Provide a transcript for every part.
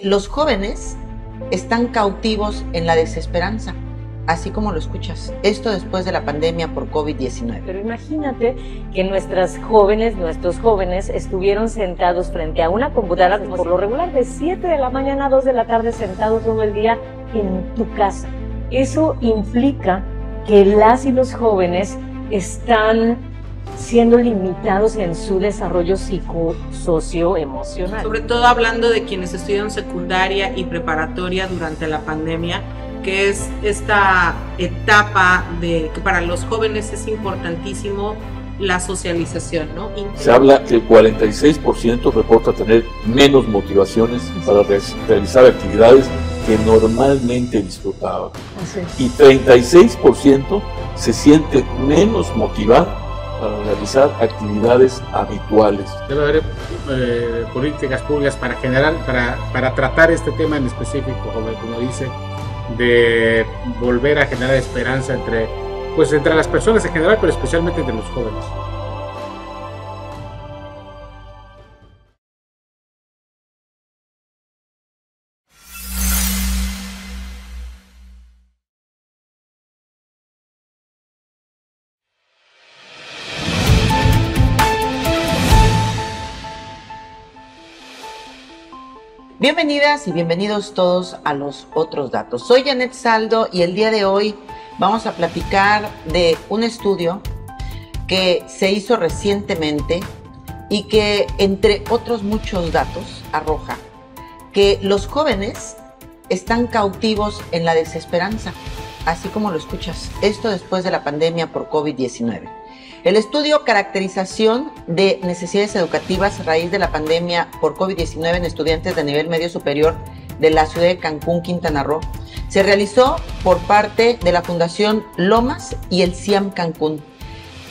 Los jóvenes están cautivos en la desesperanza, así como lo escuchas. Esto después de la pandemia por COVID-19. Pero imagínate que nuestros jóvenes estuvieron sentados frente a una computadora, por lo regular de 7 de la mañana a 2 de la tarde, sentados todo el día en tu casa. Eso implica que las y los jóvenes están siendo limitados en su desarrollo psicosocioemocional. Sobre todo hablando de quienes estudian secundaria y preparatoria durante la pandemia, que es esta etapa de que para los jóvenes es importantísimo la socialización, ¿no? Se habla que el 46% reporta tener menos motivaciones para realizar actividades que normalmente disfrutaba. Y 36% se siente menos motivado para realizar actividades habituales. Debe haber políticas públicas para tratar este tema en específico, como dice, de volver a generar esperanza entre las personas en general, pero especialmente entre los jóvenes. Bienvenidas y bienvenidos todos a Los Otros Datos. Soy Janet Saldo y el día de hoy vamos a platicar de un estudio que se hizo recientemente y que, entre otros muchos datos, arroja que los jóvenes están cautivos en la desesperanza, así como lo escuchas. Esto después de la pandemia por COVID-19. El estudio Caracterización de Necesidades Educativas a raíz de la pandemia por COVID-19 en estudiantes de nivel medio superior de la ciudad de Cancún, Quintana Roo, se realizó por parte de la Fundación Lomas y el CIAM Cancún.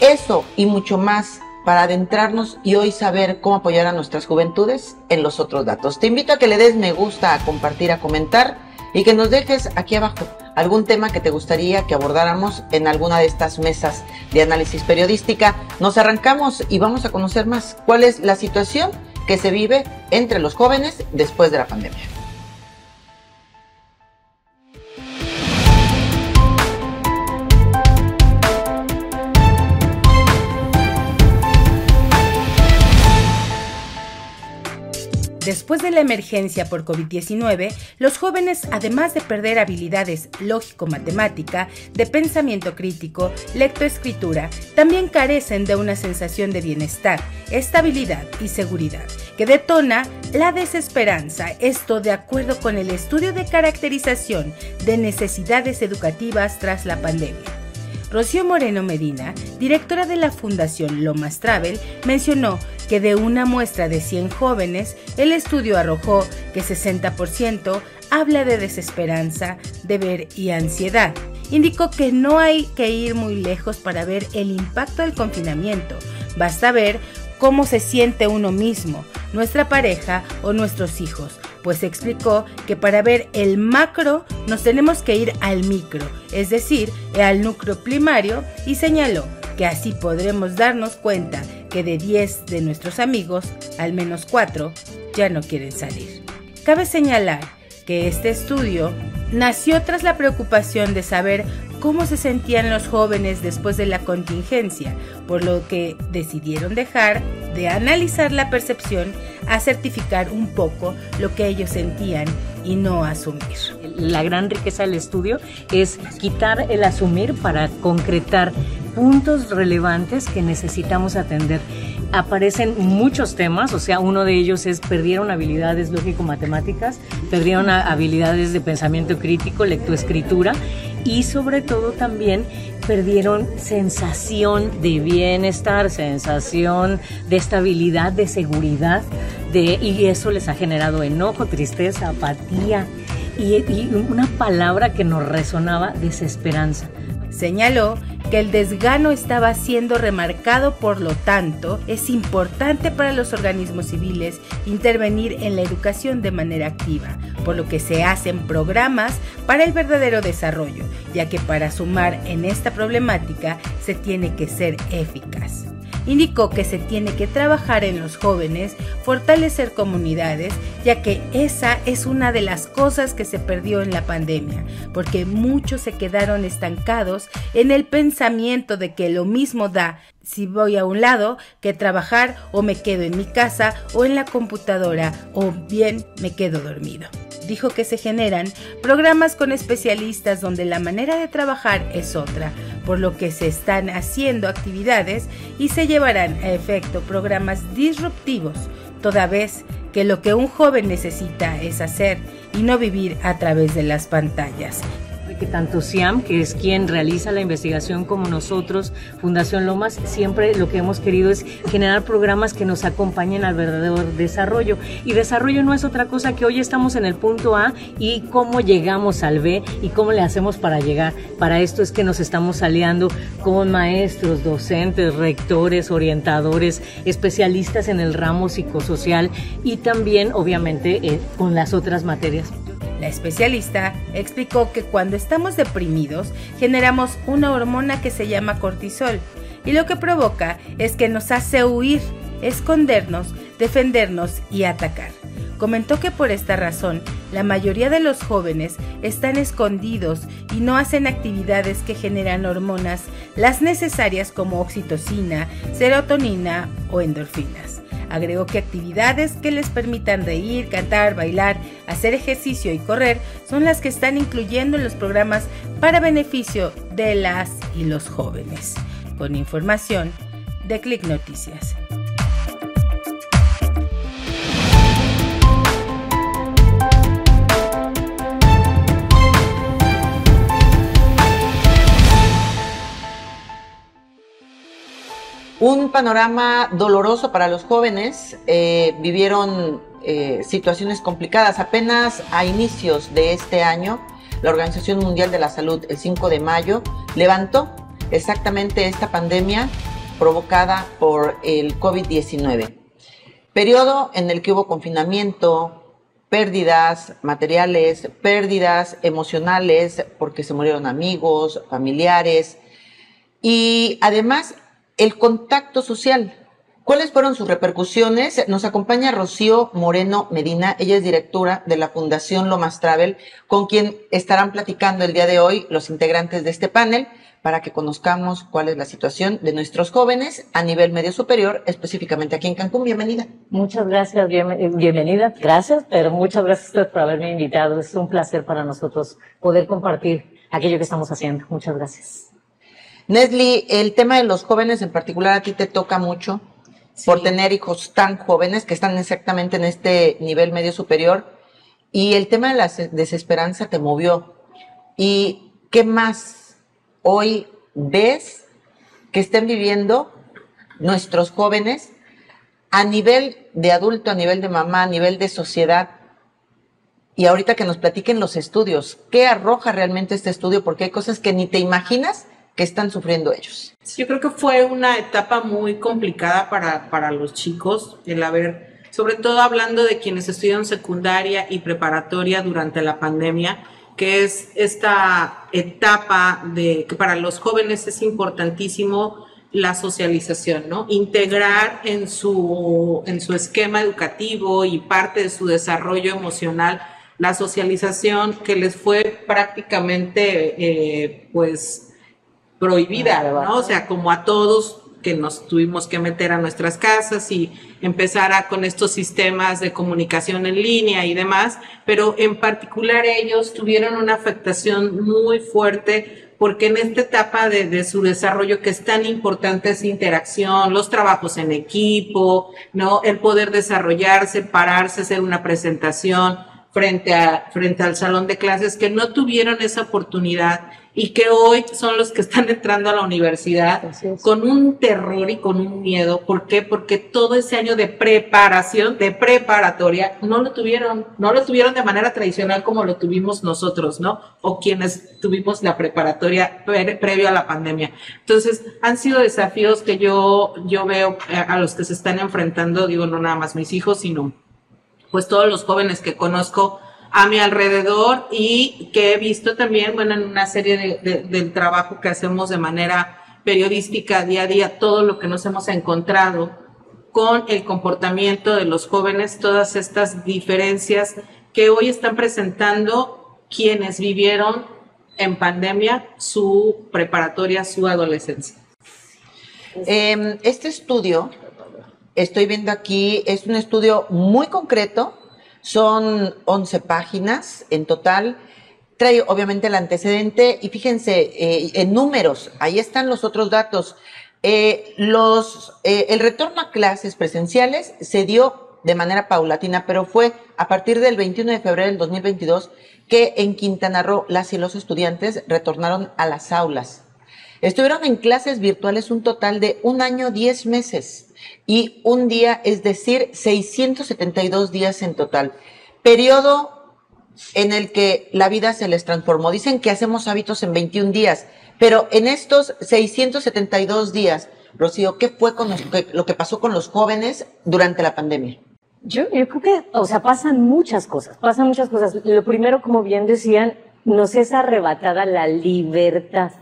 Eso y mucho más para adentrarnos y hoy saber cómo apoyar a nuestras juventudes en Los Otros Datos. Te invito a que le des me gusta, a compartir, a comentar y que nos dejes aquí abajo algún tema que te gustaría que abordáramos en alguna de estas mesas de análisis periodística. Nos arrancamos y vamos a conocer más cuál es la situación que se vive entre los jóvenes después de la pandemia. Después de la emergencia por COVID-19, los jóvenes, además de perder habilidades lógico-matemática, de pensamiento crítico, lectoescritura, también carecen de una sensación de bienestar, estabilidad y seguridad, que detona la desesperanza. Esto de acuerdo con el estudio de caracterización de necesidades educativas tras la pandemia. Rocío Moreno Medina, directora de la Fundación Lomas Travel, mencionó que de una muestra de 100 jóvenes, el estudio arrojó que 60% habla de desesperanza, deber y ansiedad. Indicó que no hay que ir muy lejos para ver el impacto del confinamiento. Basta ver cómo se siente uno mismo, nuestra pareja o nuestros hijos, pues explicó que para ver el macro nos tenemos que ir al micro, es decir, al núcleo primario, y señaló que así podremos darnos cuenta que de 10 de nuestros amigos, al menos 4 ya no quieren salir. Cabe señalar que este estudio nació tras la preocupación de saber cómo se sentían los jóvenes después de la contingencia, por lo que decidieron dejar de analizar la percepción a certificar un poco lo que ellos sentían y no asumir. La gran riqueza del estudio es quitar el asumir para concretar puntos relevantes que necesitamos atender. Aparecen muchos temas, o sea, uno de ellos es perdieron habilidades lógico-matemáticas, perdieron habilidades de pensamiento crítico, lectoescritura y sobre todo también perdieron sensación de bienestar, sensación de estabilidad, de seguridad, y eso les ha generado enojo, tristeza, apatía y una palabra que nos resonaba, desesperanza. Señaló que el desgano estaba siendo remarcado, por lo tanto, es importante para los organismos civiles intervenir en la educación de manera activa, por lo que se hacen programas para el verdadero desarrollo, ya que para sumar en esta problemática se tiene que ser eficaz. indicó que se tiene que trabajar en los jóvenes, fortalecer comunidades, ya que esa es una de las cosas que se perdió en la pandemia, porque muchos se quedaron estancados en el pensamiento de que lo mismo da si voy a un lado que trabajar, o me quedo en mi casa o en la computadora, o bien me quedo dormido. Dijo que se generan programas con especialistas donde la manera de trabajar es otra, por lo que se están haciendo actividades y se llevarán a efecto programas disruptivos, toda vez que lo que un joven necesita es hacer y no vivir a través de las pantallas. Que tanto SIAM, que es quien realiza la investigación, como nosotros, Fundación Lomas, siempre lo que hemos querido es generar programas que nos acompañen al verdadero desarrollo. Y desarrollo no es otra cosa que hoy estamos en el punto A y cómo llegamos al B y cómo le hacemos para llegar. Para esto es que nos estamos aliando con maestros, docentes, rectores, orientadores, especialistas en el ramo psicosocial y también, obviamente, con las otras materias. La especialista explicó que cuando estamos deprimidos generamos una hormona que se llama cortisol y lo que provoca es que nos hace huir, escondernos, defendernos y atacar. Comentó que por esta razón la mayoría de los jóvenes están escondidos y no hacen actividades que generan hormonas, las necesarias como oxitocina, serotonina o endorfinas. Agregó que actividades que les permitan reír, cantar, bailar, hacer ejercicio y correr son las que están incluyendo en los programas para beneficio de las y los jóvenes. Con información de Click Noticias. Un panorama doloroso para los jóvenes, vivieron situaciones complicadas. Apenas a inicios de este año, la Organización Mundial de la Salud, el 5 de mayo, levantó exactamente esta pandemia provocada por el COVID-19. Periodo en el que hubo confinamiento, pérdidas materiales, pérdidas emocionales, porque se murieron amigos, familiares, y además el contacto social. ¿Cuáles fueron sus repercusiones? Nos acompaña Rocío Moreno Medina, ella es directora de la Fundación Lomas Travel, con quien estarán platicando el día de hoy los integrantes de este panel para que conozcamos cuál es la situación de nuestros jóvenes a nivel medio superior, específicamente aquí en Cancún. Bienvenida. Muchas gracias, bienvenida. Gracias, pero muchas gracias a usted por haberme invitado. Es un placer para nosotros poder compartir aquello que estamos haciendo. Muchas gracias. Nesli, el tema de los jóvenes en particular a ti te toca mucho, sí, por tener hijos tan jóvenes que están exactamente en este nivel medio superior, y el tema de la desesperanza te movió. ¿Y qué más hoy ves que estén viviendo nuestros jóvenes a nivel de adulto, a nivel de mamá, a nivel de sociedad? Y ahorita que nos platiquen los estudios, ¿qué arroja realmente este estudio? Porque hay cosas que ni te imaginas que están sufriendo ellos. Yo creo que fue una etapa muy complicada para los chicos, el haber, sobre todo hablando de quienes estudian secundaria y preparatoria durante la pandemia, que es esta etapa de que para los jóvenes es importantísimo la socialización, ¿no? Integrar en su esquema educativo y parte de su desarrollo emocional la socialización que les fue prácticamente, prohibida, ¿no? O sea, como a todos que nos tuvimos que meter a nuestras casas y empezar con estos sistemas de comunicación en línea y demás, pero en particular ellos tuvieron una afectación muy fuerte porque en esta etapa de su desarrollo que es tan importante esa interacción, los trabajos en equipo, ¿no? El poder desarrollarse, pararse, hacer una presentación frente al salón de clases, que no tuvieron esa oportunidad y que hoy son los que están entrando a la universidad con un terror y con un miedo. ¿Por qué? Porque todo ese año de preparación, de preparatoria, no lo tuvieron de manera tradicional como lo tuvimos nosotros, ¿no? O quienes tuvimos la preparatoria previo a la pandemia. Entonces, han sido desafíos que yo veo a los que se están enfrentando, digo, no nada más mis hijos, sino pues todos los jóvenes que conozco a mi alrededor y que he visto también, bueno, en una serie del trabajo que hacemos de manera periodística día a día, todo lo que nos hemos encontrado con el comportamiento de los jóvenes, todas estas diferencias que hoy están presentando quienes vivieron en pandemia su preparatoria, su adolescencia. Este estudio, estoy viendo aquí, es un estudio muy concreto, son 11 páginas en total, trae obviamente el antecedente y fíjense en números, ahí están los otros datos. El retorno a clases presenciales se dio de manera paulatina, pero fue a partir del 21 de febrero del 2022 que en Quintana Roo las y los estudiantes retornaron a las aulas. Estuvieron en clases virtuales un total de 1 año 10 meses y un día, es decir, 672 días en total. Periodo en el que la vida se les transformó. Dicen que hacemos hábitos en 21 días, pero en estos 672 días, Rocío, ¿qué fue con lo que pasó con los jóvenes durante la pandemia? Yo creo que, o sea, pasan muchas cosas. Lo primero, como bien decían, nos es arrebatada la libertad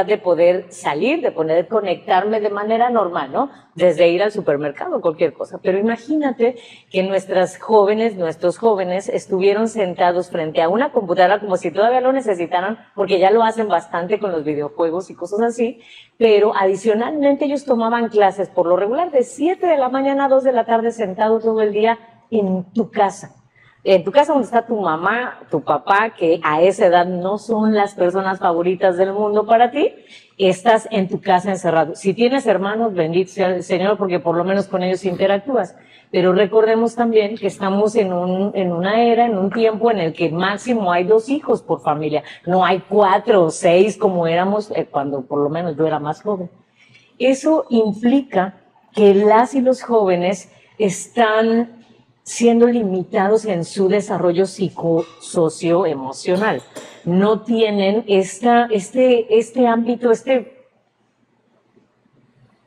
de poder salir, de poder conectarme de manera normal, ¿no? Desde ir al supermercado, cualquier cosa. Pero imagínate que nuestros jóvenes estuvieron sentados frente a una computadora como si todavía lo necesitaran, porque ya lo hacen bastante con los videojuegos y cosas así, pero adicionalmente ellos tomaban clases por lo regular de 7 de la mañana a 2 de la tarde sentado todo el día en tu casa. En tu casa donde está tu mamá, tu papá, que a esa edad no son las personas favoritas del mundo para ti, estás en tu casa encerrado. Si tienes hermanos, bendito sea el Señor, porque por lo menos con ellos interactúas. Pero recordemos también que estamos en una era, en un tiempo en el que máximo hay 2 hijos por familia. No hay 4 o 6 como éramos cuando por lo menos yo era más joven. Eso implica que las y los jóvenes están siendo limitados en su desarrollo psicosocioemocional. No tienen este ámbito, este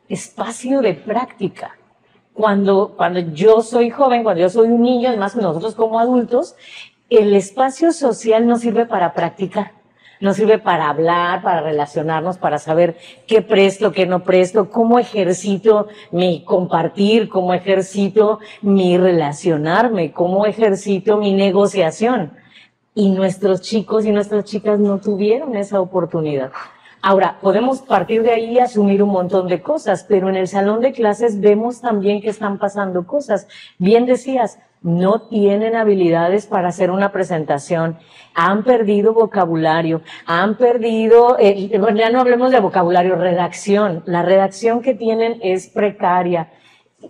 espacio de práctica. Cuando yo soy joven, cuando yo soy un niño, además nosotros como adultos, el espacio social nos sirve para practicar. Nos sirve para hablar, para relacionarnos, para saber qué presto, qué no presto, cómo ejercito mi compartir, cómo ejercito mi relacionarme, cómo ejercito mi negociación. Y nuestros chicos y nuestras chicas no tuvieron esa oportunidad. Ahora, podemos partir de ahí y asumir un montón de cosas, pero en el salón de clases vemos también que están pasando cosas. Bien decías, no tienen habilidades para hacer una presentación, han perdido vocabulario, han perdido, ya no hablemos de vocabulario, redacción. La redacción que tienen es precaria.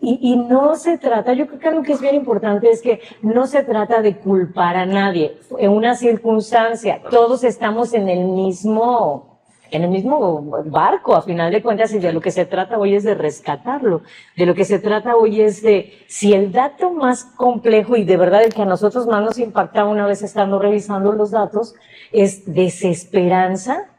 Y no se trata, yo creo que algo que es bien importante es que no se trata de culpar a nadie. En una circunstancia, todos estamos en el mismo barco, a final de cuentas, y de lo que se trata hoy es de rescatarlo. De lo que se trata hoy es de, si el dato más complejo y de verdad el que a nosotros más nos impacta una vez estando revisando los datos, es desesperanza.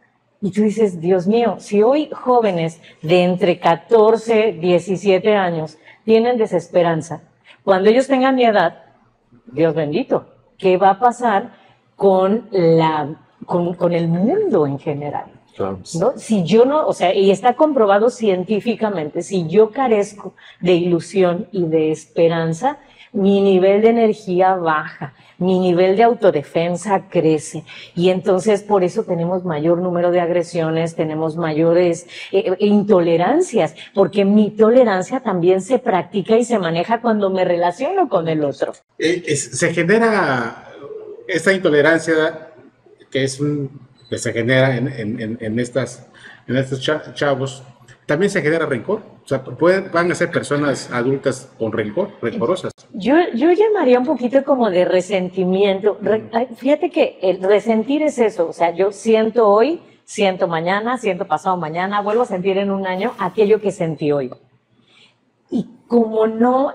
Y tú dices, Dios mío, si hoy jóvenes de entre 14, 17 años tienen desesperanza, cuando ellos tengan mi edad, Dios bendito, ¿qué va a pasar con el mundo en general? Claro. ¿No? Si yo no, o sea, y está comprobado científicamente, si yo carezco de ilusión y de esperanza, mi nivel de energía baja, mi nivel de autodefensa crece. Y entonces por eso tenemos mayor número de agresiones, tenemos mayores intolerancias, porque mi tolerancia también se practica y se maneja cuando me relaciono con el otro. Se genera esta intolerancia que se genera en estos chavos, también se genera rencor. O sea, van a ser personas adultas con rencorosas. Yo llamaría un poquito como de resentimiento. Fíjate que el resentir es eso. O sea, yo siento hoy, siento mañana, siento pasado mañana, vuelvo a sentir en un año aquello que sentí hoy. Y como no,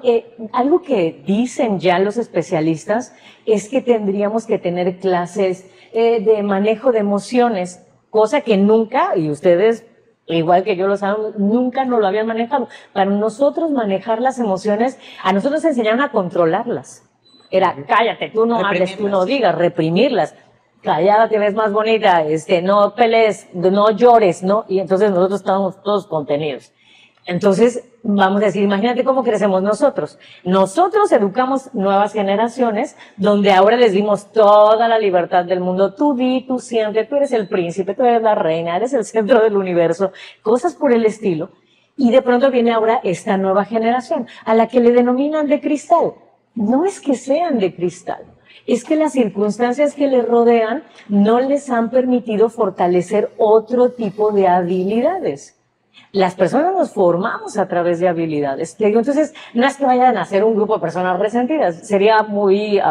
algo que dicen ya los especialistas es que tendríamos que tener clases de manejo de emociones, cosa que nunca, y ustedes, igual que yo lo saben, nunca nos lo habían manejado. Para nosotros manejar las emociones, a nosotros nos enseñaron a controlarlas. Era, cállate, tú no hables, tú no digas, reprimirlas. callada te ves más bonita, no pelees, no llores, ¿no? Y entonces nosotros estamos todos contenidos. Entonces, vamos a decir, imagínate cómo crecemos nosotros. Nosotros educamos nuevas generaciones donde ahora les dimos toda la libertad del mundo. Tú di, tú siempre, tú eres el príncipe, tú eres la reina, eres el centro del universo, cosas por el estilo. Y de pronto viene ahora esta nueva generación, a la que le denominan de cristal. No es que sean de cristal, es que las circunstancias que les rodean no les han permitido fortalecer otro tipo de habilidades. Las personas nos formamos a través de habilidades. Entonces, no es que vayan a ser un grupo de personas resentidas, sería muy,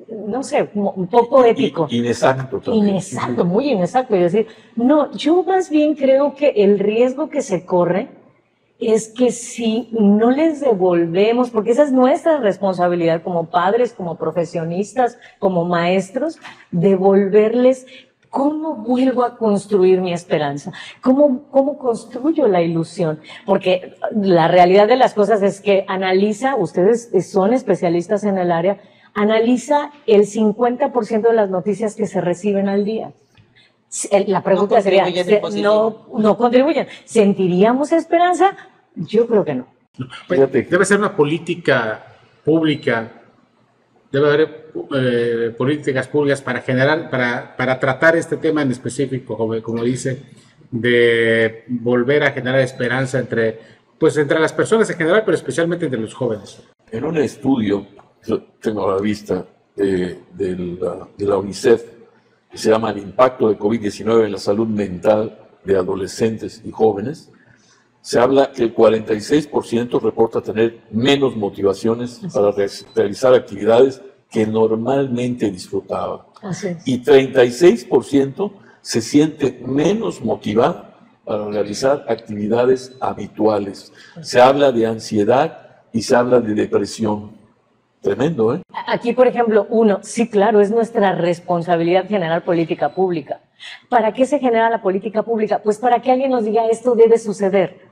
no sé, un poco ético. Inexacto también. Inexacto, muy inexacto. Es decir, no, yo más bien creo que el riesgo que se corre es que si no les devolvemos, porque esa es nuestra responsabilidad como padres, como profesionistas, como maestros, devolverles. ¿Cómo vuelvo a construir mi esperanza? ¿Cómo construyo la ilusión? Porque la realidad de las cosas es que analiza, ustedes son especialistas en el área, analiza el 50% de las noticias que se reciben al día. La pregunta sería, no contribuyen. ¿Sentiríamos esperanza? Yo creo que no. Debe ser una política pública. Debe haber políticas públicas para generar, para tratar este tema en específico, como dice, de volver a generar esperanza entre las personas en general, pero especialmente entre los jóvenes. En un estudio, yo tengo a la vista de la UNICEF, que se llama El impacto de COVID-19 en la salud mental de adolescentes y jóvenes, se habla que el 46% reporta tener menos motivaciones para realizar actividades que normalmente disfrutaba. Y 36% se siente menos motivada para realizar actividades habituales. Se habla de ansiedad y se habla de depresión. Tremendo, ¿eh? Aquí, por ejemplo, sí, claro, es nuestra responsabilidad generar política pública. ¿Para qué se genera la política pública? Pues para que alguien nos diga esto debe suceder.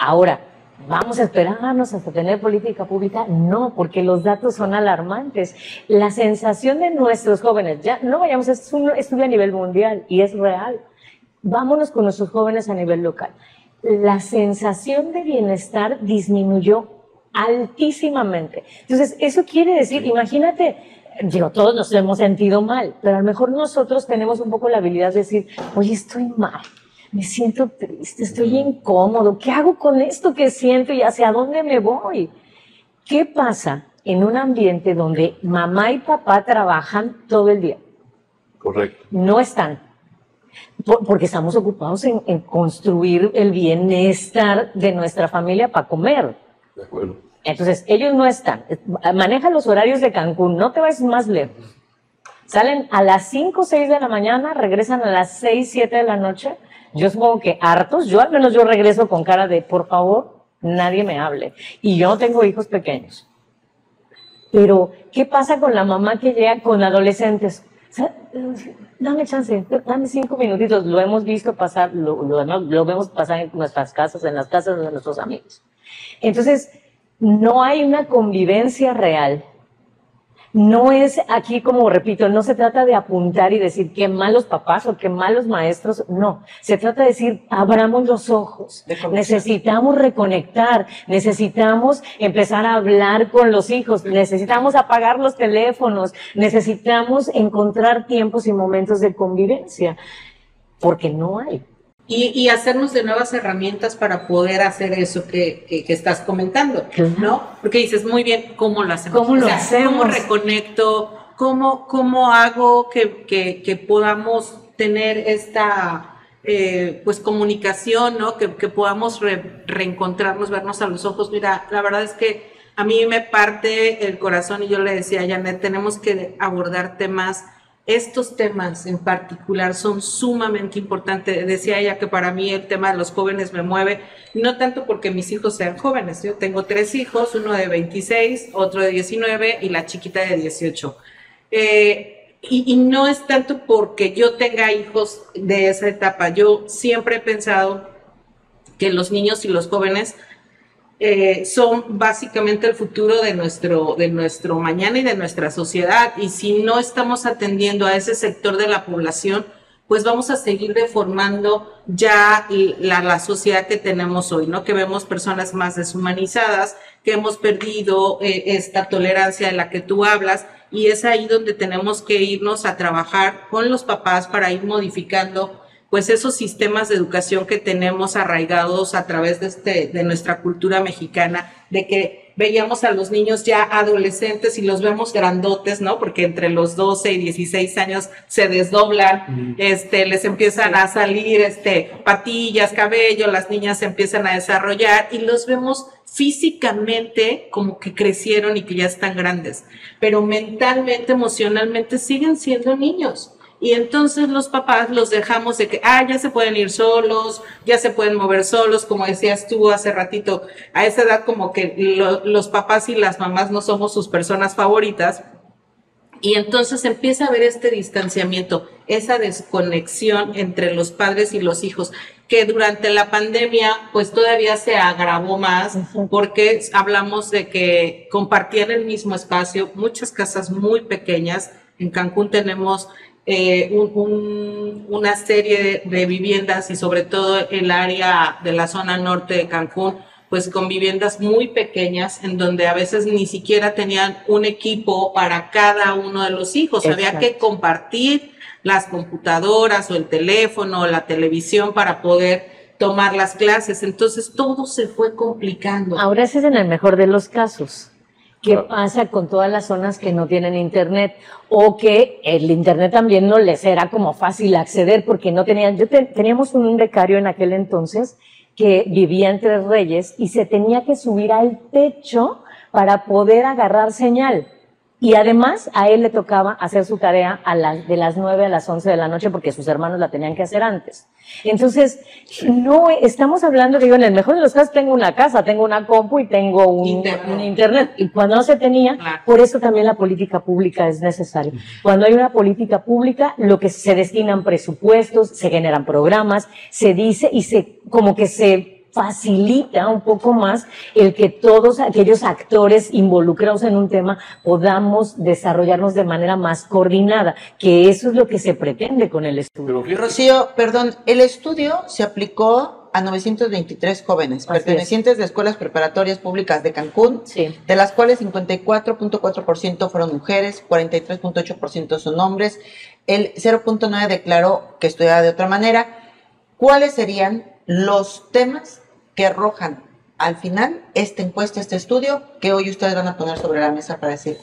Ahora, ¿vamos a esperarnos hasta tener política pública? No, porque los datos son alarmantes. La sensación de nuestros jóvenes, ya no vayamos, es un estudio a nivel mundial y es real. Vámonos con nuestros jóvenes a nivel local. La sensación de bienestar disminuyó altísimamente. Entonces, eso quiere decir, imagínate, todos nos hemos sentido mal, pero a lo mejor nosotros tenemos un poco la habilidad de decir, oye, estoy mal. Me siento triste, estoy incómodo, ¿qué hago con esto que siento y hacia dónde me voy? ¿Qué pasa en un ambiente donde mamá y papá trabajan todo el día? Correcto. No están, porque estamos ocupados en construir el bienestar de nuestra familia para comer. De acuerdo. Entonces, ellos no están. Maneja los horarios de Cancún, no te vayas más lejos. Salen a las 5 o 6 de la mañana, regresan a las 6, 7 de la noche. Yo supongo que hartos, al menos yo regreso con cara de, por favor, nadie me hable. Y yo no tengo hijos pequeños. Pero, ¿qué pasa con la mamá que llega con adolescentes? O sea, dame chance, dame 5 minutitos. Lo hemos visto pasar, lo vemos pasar en nuestras casas, en las casas de nuestros amigos. Entonces, no hay una convivencia real. No es aquí, como repito, no se trata de apuntar y decir qué malos papás o qué malos maestros, no. Se trata de decir, abramos los ojos, necesitamos reconectar, necesitamos empezar a hablar con los hijos, necesitamos apagar los teléfonos, necesitamos encontrar tiempos y momentos de convivencia, porque no hay. Y hacernos de nuevas herramientas para poder hacer eso que estás comentando, ¿no? Porque dices, muy bien, ¿cómo lo hacemos? ¿Cómo lo hacemos? ¿Cómo reconecto? ¿Cómo hago que podamos tener esta pues comunicación, ¿no? Que podamos reencontrarnos, vernos a los ojos. Mira, la verdad es que a mí me parte el corazón y yo le decía a Janet, tenemos que abordar temas. Estos temas en particular son sumamente importantes. Decía ella que para mí el tema de los jóvenes me mueve, no tanto porque mis hijos sean jóvenes. Yo tengo 3 hijos, uno de 26, otro de 19 y la chiquita de 18. Y no es tanto porque yo tenga hijos de esa etapa. Yo siempre he pensado que los niños y los jóvenes son básicamente el futuro de nuestro mañana y de nuestra sociedad. Y si no estamos atendiendo a ese sector de la población, pues vamos a seguir deformando ya la sociedad que tenemos hoy, ¿no? Que vemos personas más deshumanizadas, que hemos perdido esta tolerancia de la que tú hablas, y es ahí donde tenemos que irnos a trabajar con los papás para ir modificando pues esos sistemas de educación que tenemos arraigados a través de nuestra cultura mexicana, de que veíamos a los niños ya adolescentes y los vemos grandotes, ¿no? Porque entre los 12 y 16 años se desdoblan, les empiezan a salir patillas, cabello, las niñas se empiezan a desarrollar y los vemos físicamente como que crecieron y que ya están grandes, pero mentalmente, emocionalmente siguen siendo niños. Y entonces los papás los dejamos de que, ya se pueden ir solos, ya se pueden mover solos, como decías tú hace ratito, a esa edad como que los papás y las mamás no somos sus personas favoritas. Y entonces empieza a haber este distanciamiento, esa desconexión entre los padres y los hijos, que durante la pandemia pues todavía se agravó más, porque hablamos de que compartían el mismo espacio, muchas casas muy pequeñas. En Cancún tenemos una serie de viviendas y sobre todo el área de la zona norte de Cancún, pues con viviendas muy pequeñas en donde a veces ni siquiera tenían un equipo para cada uno de los hijos. Exacto. Había que compartir las computadoras o el teléfono o la televisión para poder tomar las clases. Entonces todo se fue complicando. Ahora ese es en el mejor de los casos. ¿Qué pasa con todas las zonas que no tienen internet o que el internet también no les era como fácil acceder porque no tenían? Teníamos un becario en aquel entonces que vivía en Tres Reyes y se tenía que subir al techo para poder agarrar señal. Y además a él le tocaba hacer su tarea de las 9 a las 11 de la noche porque sus hermanos la tenían que hacer antes. Entonces, no estamos hablando, digo, en el mejor de los casos tengo una casa, tengo una compu y tengo un internet. Y cuando no se tenía, por eso también la política pública es necesaria. Cuando hay una política pública, lo que se destinan presupuestos, se generan programas, se dice y como que se facilita un poco más el que todos aquellos actores involucrados en un tema podamos desarrollarnos de manera más coordinada, que eso es lo que se pretende con el estudio. Rocío, perdón, el estudio se aplicó a 923 jóvenes pertenecientes de escuelas preparatorias públicas de Cancún, de las cuales 54.4% fueron mujeres, 43.8% son hombres, el 0.9% declaró que estudiaba de otra manera. ¿Cuáles serían los temas que arrojan al final esta encuesta, este estudio, que hoy ustedes van a poner sobre la mesa para decir,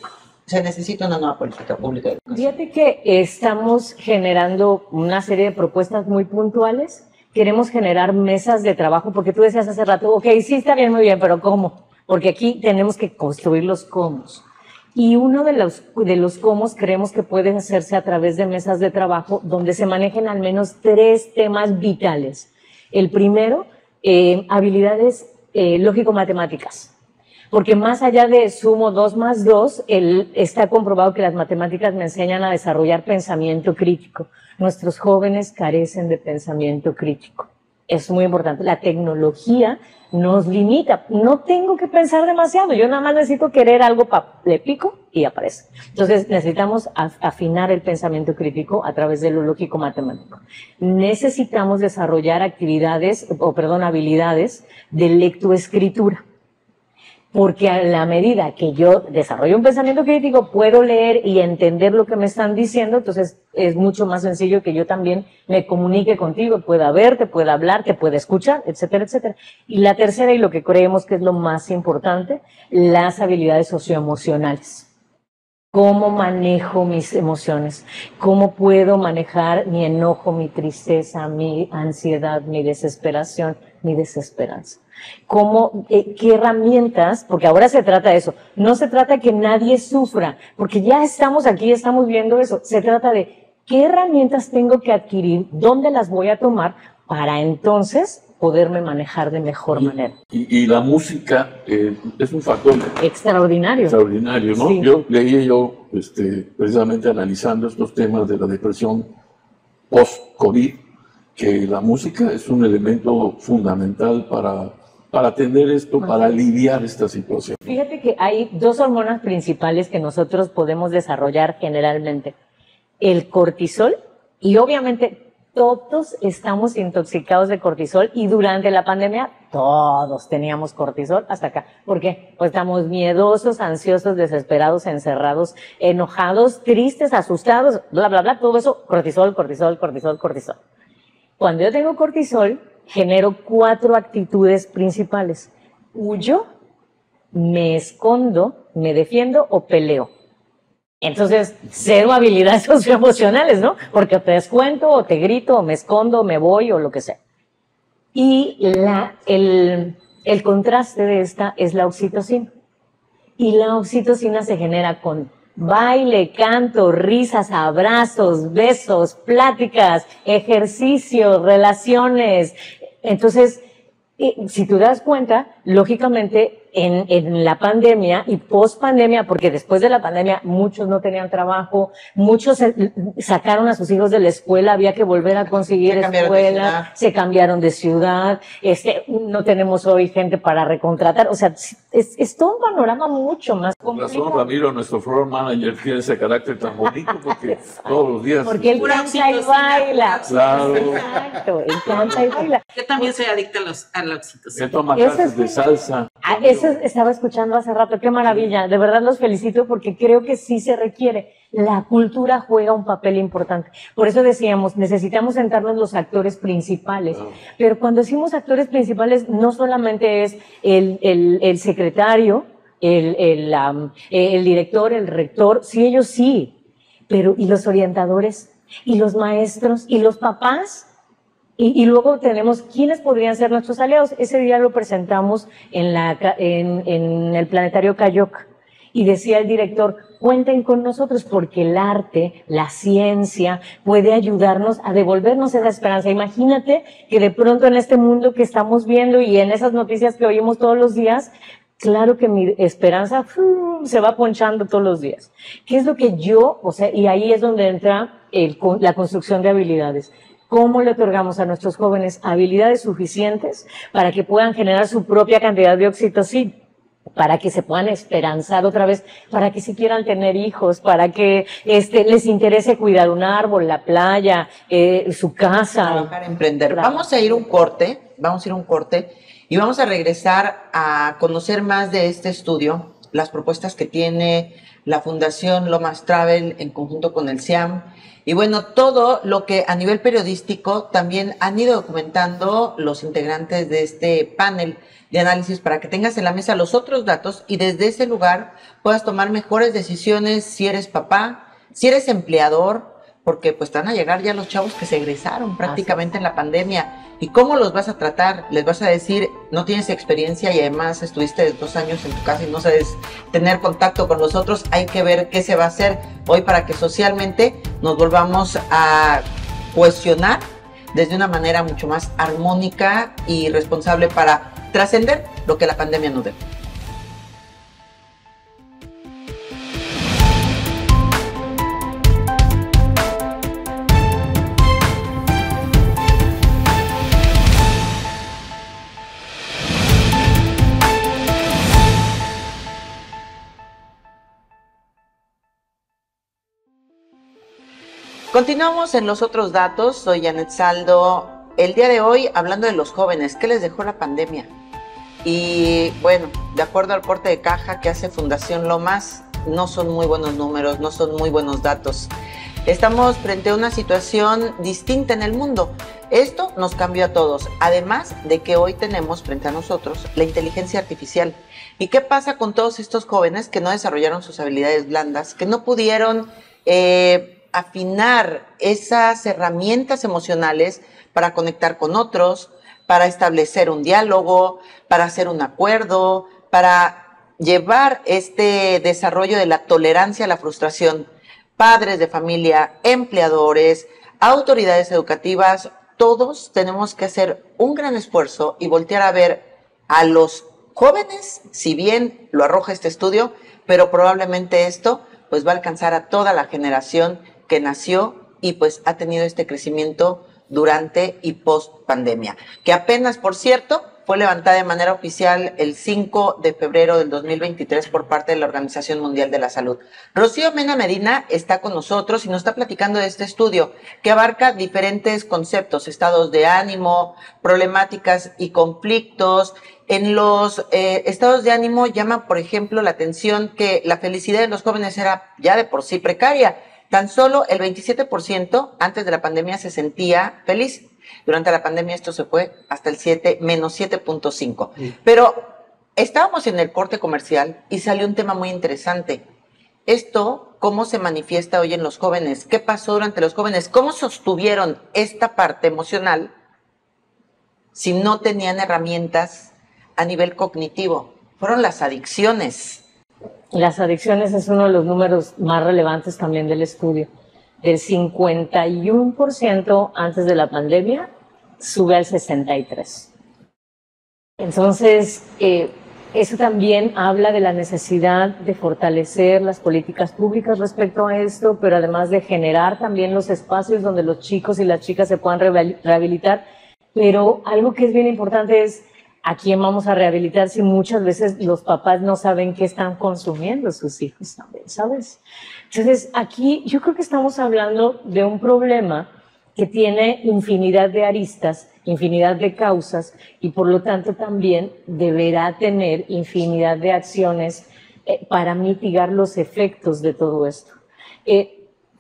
se necesita una nueva política pública de educación? Fíjate que estamos generando una serie de propuestas muy puntuales. Queremos generar mesas de trabajo, porque tú decías hace rato, ok, sí está bien, muy bien, pero ¿cómo? Porque aquí tenemos que construir los cómo. Y uno de los cómo creemos que puede hacerse a través de mesas de trabajo donde se manejen al menos 3 temas vitales. El primero, habilidades lógico-matemáticas. Porque más allá de sumo 2 más 2, está comprobado que las matemáticas me enseñan a desarrollar pensamiento crítico. Nuestros jóvenes carecen de pensamiento crítico. Es muy importante. La tecnología nos limita. No tengo que pensar demasiado. Yo nada más necesito querer algo, le pico y aparece. Entonces necesitamos afinar el pensamiento crítico a través de lo lógico matemático. Necesitamos desarrollar habilidades de lectoescritura. Porque a la medida que yo desarrollo un pensamiento crítico, puedo leer y entender lo que me están diciendo, entonces es mucho más sencillo que yo también me comunique contigo, pueda verte, pueda hablar, te pueda escuchar, etcétera, etcétera. Y la tercera, y lo que creemos que es lo más importante, las habilidades socioemocionales. ¿Cómo manejo mis emociones? ¿Cómo puedo manejar mi enojo, mi tristeza, mi ansiedad, mi desesperación, mi desesperanza? ¿Qué herramientas? Porque ahora se trata de eso. No se trata de que nadie sufra, porque ya estamos aquí, estamos viendo eso. Se trata de qué herramientas tengo que adquirir, dónde las voy a tomar para entonces poderme manejar de mejor manera. Y la música es un factor extraordinario. Extraordinario, ¿no? Sí. Yo leí precisamente analizando estos temas de la depresión post-COVID, que la música es un elemento fundamental para para atender esto, para aliviar esta situación? Fíjate que hay dos hormonas principales que nosotros podemos desarrollar generalmente. El cortisol, y obviamente todos estamos intoxicados de cortisol, y durante la pandemia todos teníamos cortisol hasta acá. ¿Por qué? Pues estamos miedosos, ansiosos, desesperados, encerrados, enojados, tristes, asustados, bla, bla, bla, todo eso, cortisol, cortisol, cortisol, cortisol. Cuando yo tengo cortisol, genero 4 actitudes principales. Huyo, me escondo, me defiendo o peleo. Entonces, 0 habilidades socioemocionales, ¿no? Porque o te descuento, o te grito, o me escondo, o me voy, o lo que sea. Y el contraste de esta es la oxitocina. Y la oxitocina se genera con baile, canto, risas, abrazos, besos, pláticas, ejercicios, relaciones. Entonces, si tú das cuenta, lógicamente, en la pandemia y post pandemia, porque después de la pandemia muchos no tenían trabajo, muchos sacaron a sus hijos de la escuela, había que volver a conseguir escuela, se cambiaron de ciudad, no tenemos hoy gente para recontratar, o sea, es todo un panorama mucho más complicado. Por razón, Ramiro, nuestro floor manager, tiene ese carácter tan bonito, porque todos los días... Porque él canta y baila. Claro. Exacto, él canta y baila. Yo también soy adicta a la oxitocina. Él toma clases de salsa. Eso estaba escuchando hace rato, qué maravilla, de verdad los felicito porque creo que sí se requiere. La cultura juega un papel importante. Por eso decíamos, necesitamos sentarnos los actores principales. Pero cuando decimos actores principales, no solamente es el secretario, el director, el rector, sí, ellos sí, pero ¿y los orientadores? ¿Y los maestros? ¿Y los papás? Y luego tenemos quiénes podrían ser nuestros aliados. Ese día lo presentamos en el Planetario Cayoc y decía el director, cuenten con nosotros porque el arte, la ciencia puede ayudarnos a devolvernos esa esperanza. Imagínate que de pronto en este mundo que estamos viendo y en esas noticias que oímos todos los días, claro que mi esperanza se va ponchando todos los días. ¿Qué es lo que y ahí es donde entra la construcción de habilidades? ¿Cómo le otorgamos a nuestros jóvenes habilidades suficientes para que puedan generar su propia cantidad de oxitocina? Para que se puedan esperanzar otra vez, para que si quieran tener hijos, para que les interese cuidar un árbol, la playa, su casa. Trabajar, emprender. Vamos a ir un corte y vamos a regresar a conocer más de este estudio, las propuestas que tiene la Fundación Lomas Travel en conjunto con el CIAM. Y bueno, todo lo que a nivel periodístico también han ido documentando los integrantes de este panel de análisis para que tengas en la mesa los otros datos y desde ese lugar puedas tomar mejores decisiones si eres papá, si eres empleador, porque pues van a llegar ya los chavos que se egresaron prácticamente en la pandemia. ¿Y cómo los vas a tratar? Les vas a decir, no tienes experiencia y además estuviste 2 años en tu casa y no sabes tener contacto con los otros. Hay que ver qué se va a hacer hoy para que socialmente nos volvamos a cuestionar desde una manera mucho más armónica y responsable para trascender lo que la pandemia nos debe. Continuamos en los otros datos, soy Janet Saldo. El día de hoy hablando de los jóvenes, ¿qué les dejó la pandemia? Y bueno, de acuerdo al corte de caja que hace Fundación Lomas, no son muy buenos números, no son muy buenos datos. Estamos frente a una situación distinta en el mundo. Esto nos cambió a todos, además de que hoy tenemos frente a nosotros la inteligencia artificial. ¿Y qué pasa con todos estos jóvenes que no desarrollaron sus habilidades blandas, que no pudieron afinar esas herramientas emocionales para conectar con otros, para establecer un diálogo, para hacer un acuerdo, para llevar este desarrollo de la tolerancia a la frustración? Padres de familia, empleadores, autoridades educativas, todos tenemos que hacer un gran esfuerzo y voltear a ver a los jóvenes, si bien lo arroja este estudio, pero probablemente esto pues va a alcanzar a toda la generación que nació y pues ha tenido este crecimiento durante y post pandemia, que apenas, por cierto, fue levantada de manera oficial el 5 de febrero del 2023 por parte de la Organización Mundial de la Salud. Rocío Mena Medina está con nosotros y nos está platicando de este estudio que abarca diferentes conceptos, estados de ánimo, problemáticas y conflictos. En los estados de ánimo llama, por ejemplo, la atención que la felicidad de los jóvenes era ya de por sí precaria. Tan solo el 27% antes de la pandemia se sentía feliz. Durante la pandemia esto se fue hasta el menos 7.5. Pero estábamos en el corte comercial y salió un tema muy interesante. Esto, ¿cómo se manifiesta hoy en los jóvenes? ¿Qué pasó durante los jóvenes? ¿Cómo sostuvieron esta parte emocional si no tenían herramientas a nivel cognitivo? Fueron las adicciones. Las adicciones es uno de los números más relevantes también del estudio. Del 51% antes de la pandemia sube al 63%. Entonces, eso también habla de la necesidad de fortalecer las políticas públicas respecto a esto, pero además de generar también los espacios donde los chicos y las chicas se puedan rehabilitar. Pero algo que es bien importante es a quién vamos a rehabilitar si muchas veces los papás no saben qué están consumiendo sus hijos también, ¿sabes? Entonces, aquí yo creo que estamos hablando de un problema que tiene infinidad de aristas, infinidad de causas y por lo tanto también deberá tener infinidad de acciones para mitigar los efectos de todo esto.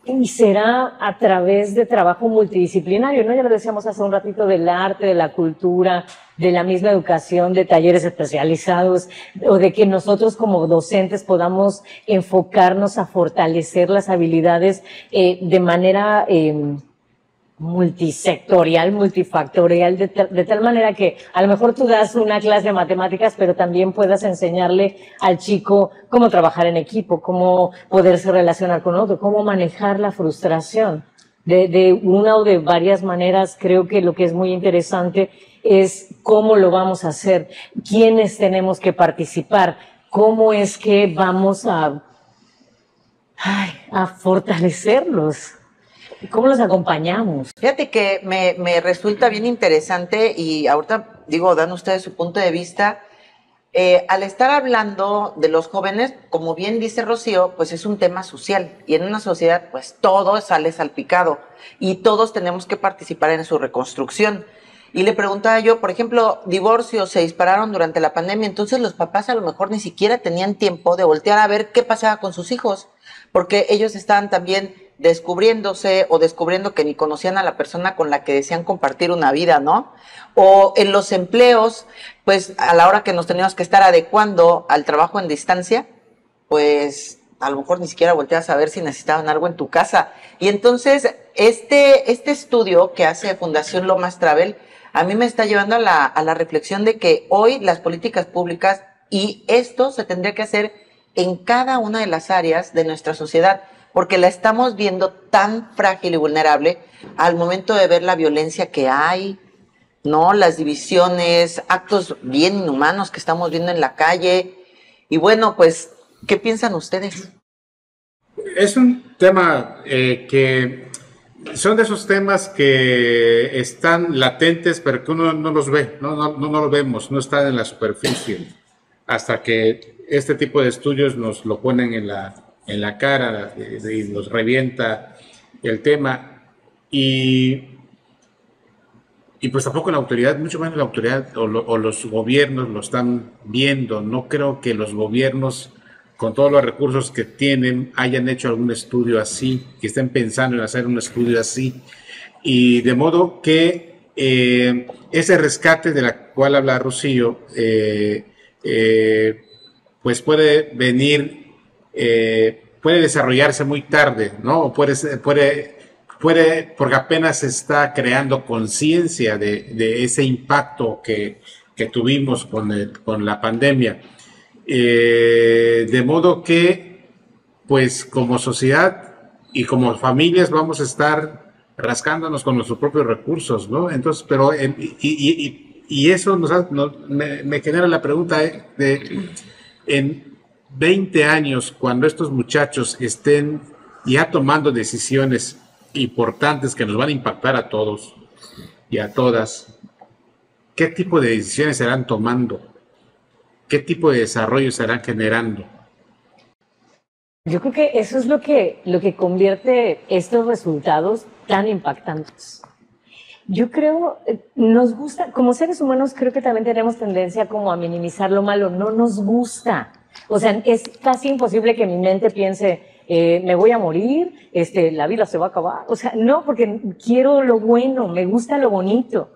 Y será a través de trabajo multidisciplinario, ¿no? Ya lo decíamos hace un ratito del arte, de la cultura, de la misma educación, de talleres especializados, o de que nosotros como docentes podamos enfocarnos a fortalecer las habilidades de manera multisectorial, multifactorial, de tal manera que a lo mejor tú das una clase de matemáticas, pero también puedas enseñarle al chico cómo trabajar en equipo, cómo poderse relacionar con otro, cómo manejar la frustración. De una o de varias maneras, creo que lo que es muy interesante es cómo lo vamos a hacer, quiénes tenemos que participar, cómo es que vamos a fortalecerlos. ¿Cómo los acompañamos? Fíjate que me resulta bien interesante y ahorita, digo, dan ustedes su punto de vista. Al estar hablando de los jóvenes, como bien dice Rocío, pues es un tema social y en una sociedad pues todo sale salpicado y todos tenemos que participar en su reconstrucción. Y le preguntaba yo, por ejemplo, divorcios se dispararon durante la pandemia, entonces los papás a lo mejor ni siquiera tenían tiempo de voltear a ver qué pasaba con sus hijos, porque ellos estaban también descubriéndose o descubriendo que ni conocían a la persona con la que desean compartir una vida, ¿no? O en los empleos, pues a la hora que nos teníamos que estar adecuando al trabajo en distancia, pues a lo mejor ni siquiera volteas a ver si necesitaban algo en tu casa. Y entonces este estudio que hace Fundación Lomas Travel a mí me está llevando a la reflexión de que hoy las políticas públicas y esto se tendría que hacer en cada una de las áreas de nuestra sociedad, porque la estamos viendo tan frágil y vulnerable al momento de ver la violencia que hay, ¿no? Las divisiones, actos bien inhumanos que estamos viendo en la calle. Y bueno, pues, ¿qué piensan ustedes? Es un tema que son de esos temas que están latentes, pero que uno no los ve, no lo vemos, no están en la superficie, hasta que este tipo de estudios nos lo ponen en la cara y nos revienta el tema. Y pues tampoco la autoridad, mucho menos la autoridad o los gobiernos lo están viendo. No creo que los gobiernos, con todos los recursos que tienen, hayan hecho algún estudio así, que estén pensando en hacer un estudio así. Y de modo que ese rescate de la cual habla Rocío, pues puede venir, puede desarrollarse muy tarde, ¿no? Puede, porque apenas se está creando conciencia de ese impacto que tuvimos con la pandemia. De modo que, pues como sociedad y como familias vamos a estar rascándonos con nuestros propios recursos, ¿no? Entonces, pero, y eso me genera la pregunta de, en 20 años, cuando estos muchachos estén ya tomando decisiones importantes que nos van a impactar a todos y a todas, ¿qué tipo de decisiones se estarán tomando? ¿Qué tipo de desarrollo se estarán generando? Yo creo que eso es lo que convierte estos resultados tan impactantes. Yo creo, nos gusta, como seres humanos creo que también tenemos tendencia como a minimizar lo malo, no nos gusta. O sea, es casi imposible que mi mente piense, me voy a morir, la vida se va a acabar. O sea, no, porque quiero lo bueno, me gusta lo bonito.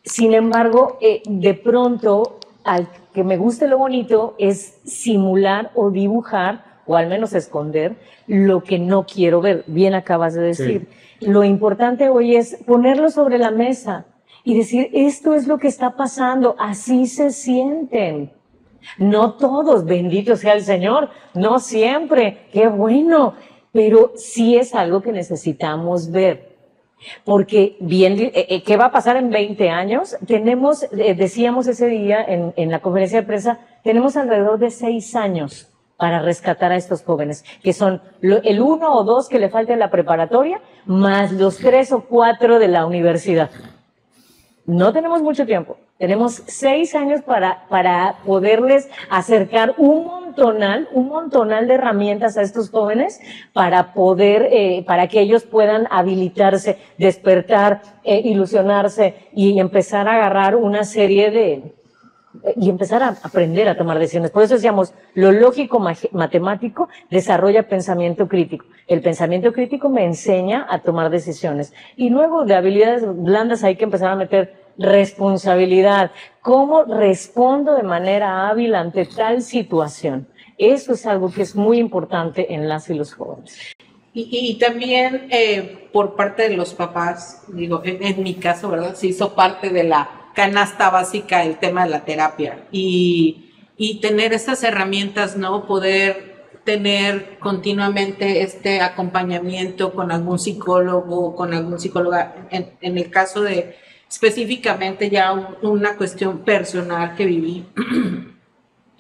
Sin embargo, de pronto, al que me guste lo bonito es simular o dibujar, o al menos esconder, lo que no quiero ver. Bien acabas de decir. Sí. Lo importante hoy es ponerlo sobre la mesa y decir, esto es lo que está pasando, así se sienten. No todos, bendito sea el Señor, no siempre, qué bueno, pero sí es algo que necesitamos ver. Porque bien, ¿qué va a pasar en 20 años? Tenemos, decíamos ese día en la conferencia de prensa, tenemos alrededor de 6 años para rescatar a estos jóvenes, que son el 1 o 2 que le falta en la preparatoria, más los 3 o 4 de la universidad. No tenemos mucho tiempo, tenemos 6 años para poderles acercar un montonal de herramientas a estos jóvenes para poder, para que ellos puedan habilitarse, despertar, ilusionarse y empezar a agarrar una serie y empezar a aprender a tomar decisiones. Por eso decíamos, lo lógico matemático desarrolla pensamiento crítico. El pensamiento crítico me enseña a tomar decisiones. Y luego de habilidades blandas hay que empezar a meter responsabilidad. ¿Cómo respondo de manera hábil ante tal situación? Eso es algo que es muy importante en las y los jóvenes. Y también por parte de los papás, digo, en mi caso, ¿verdad? Se hizo parte de la canasta básica el tema de la terapia y tener esas herramientas, ¿no? Poder tener continuamente este acompañamiento con algún psicólogo, con algún psicóloga, en el caso de específicamente ya una cuestión personal que viví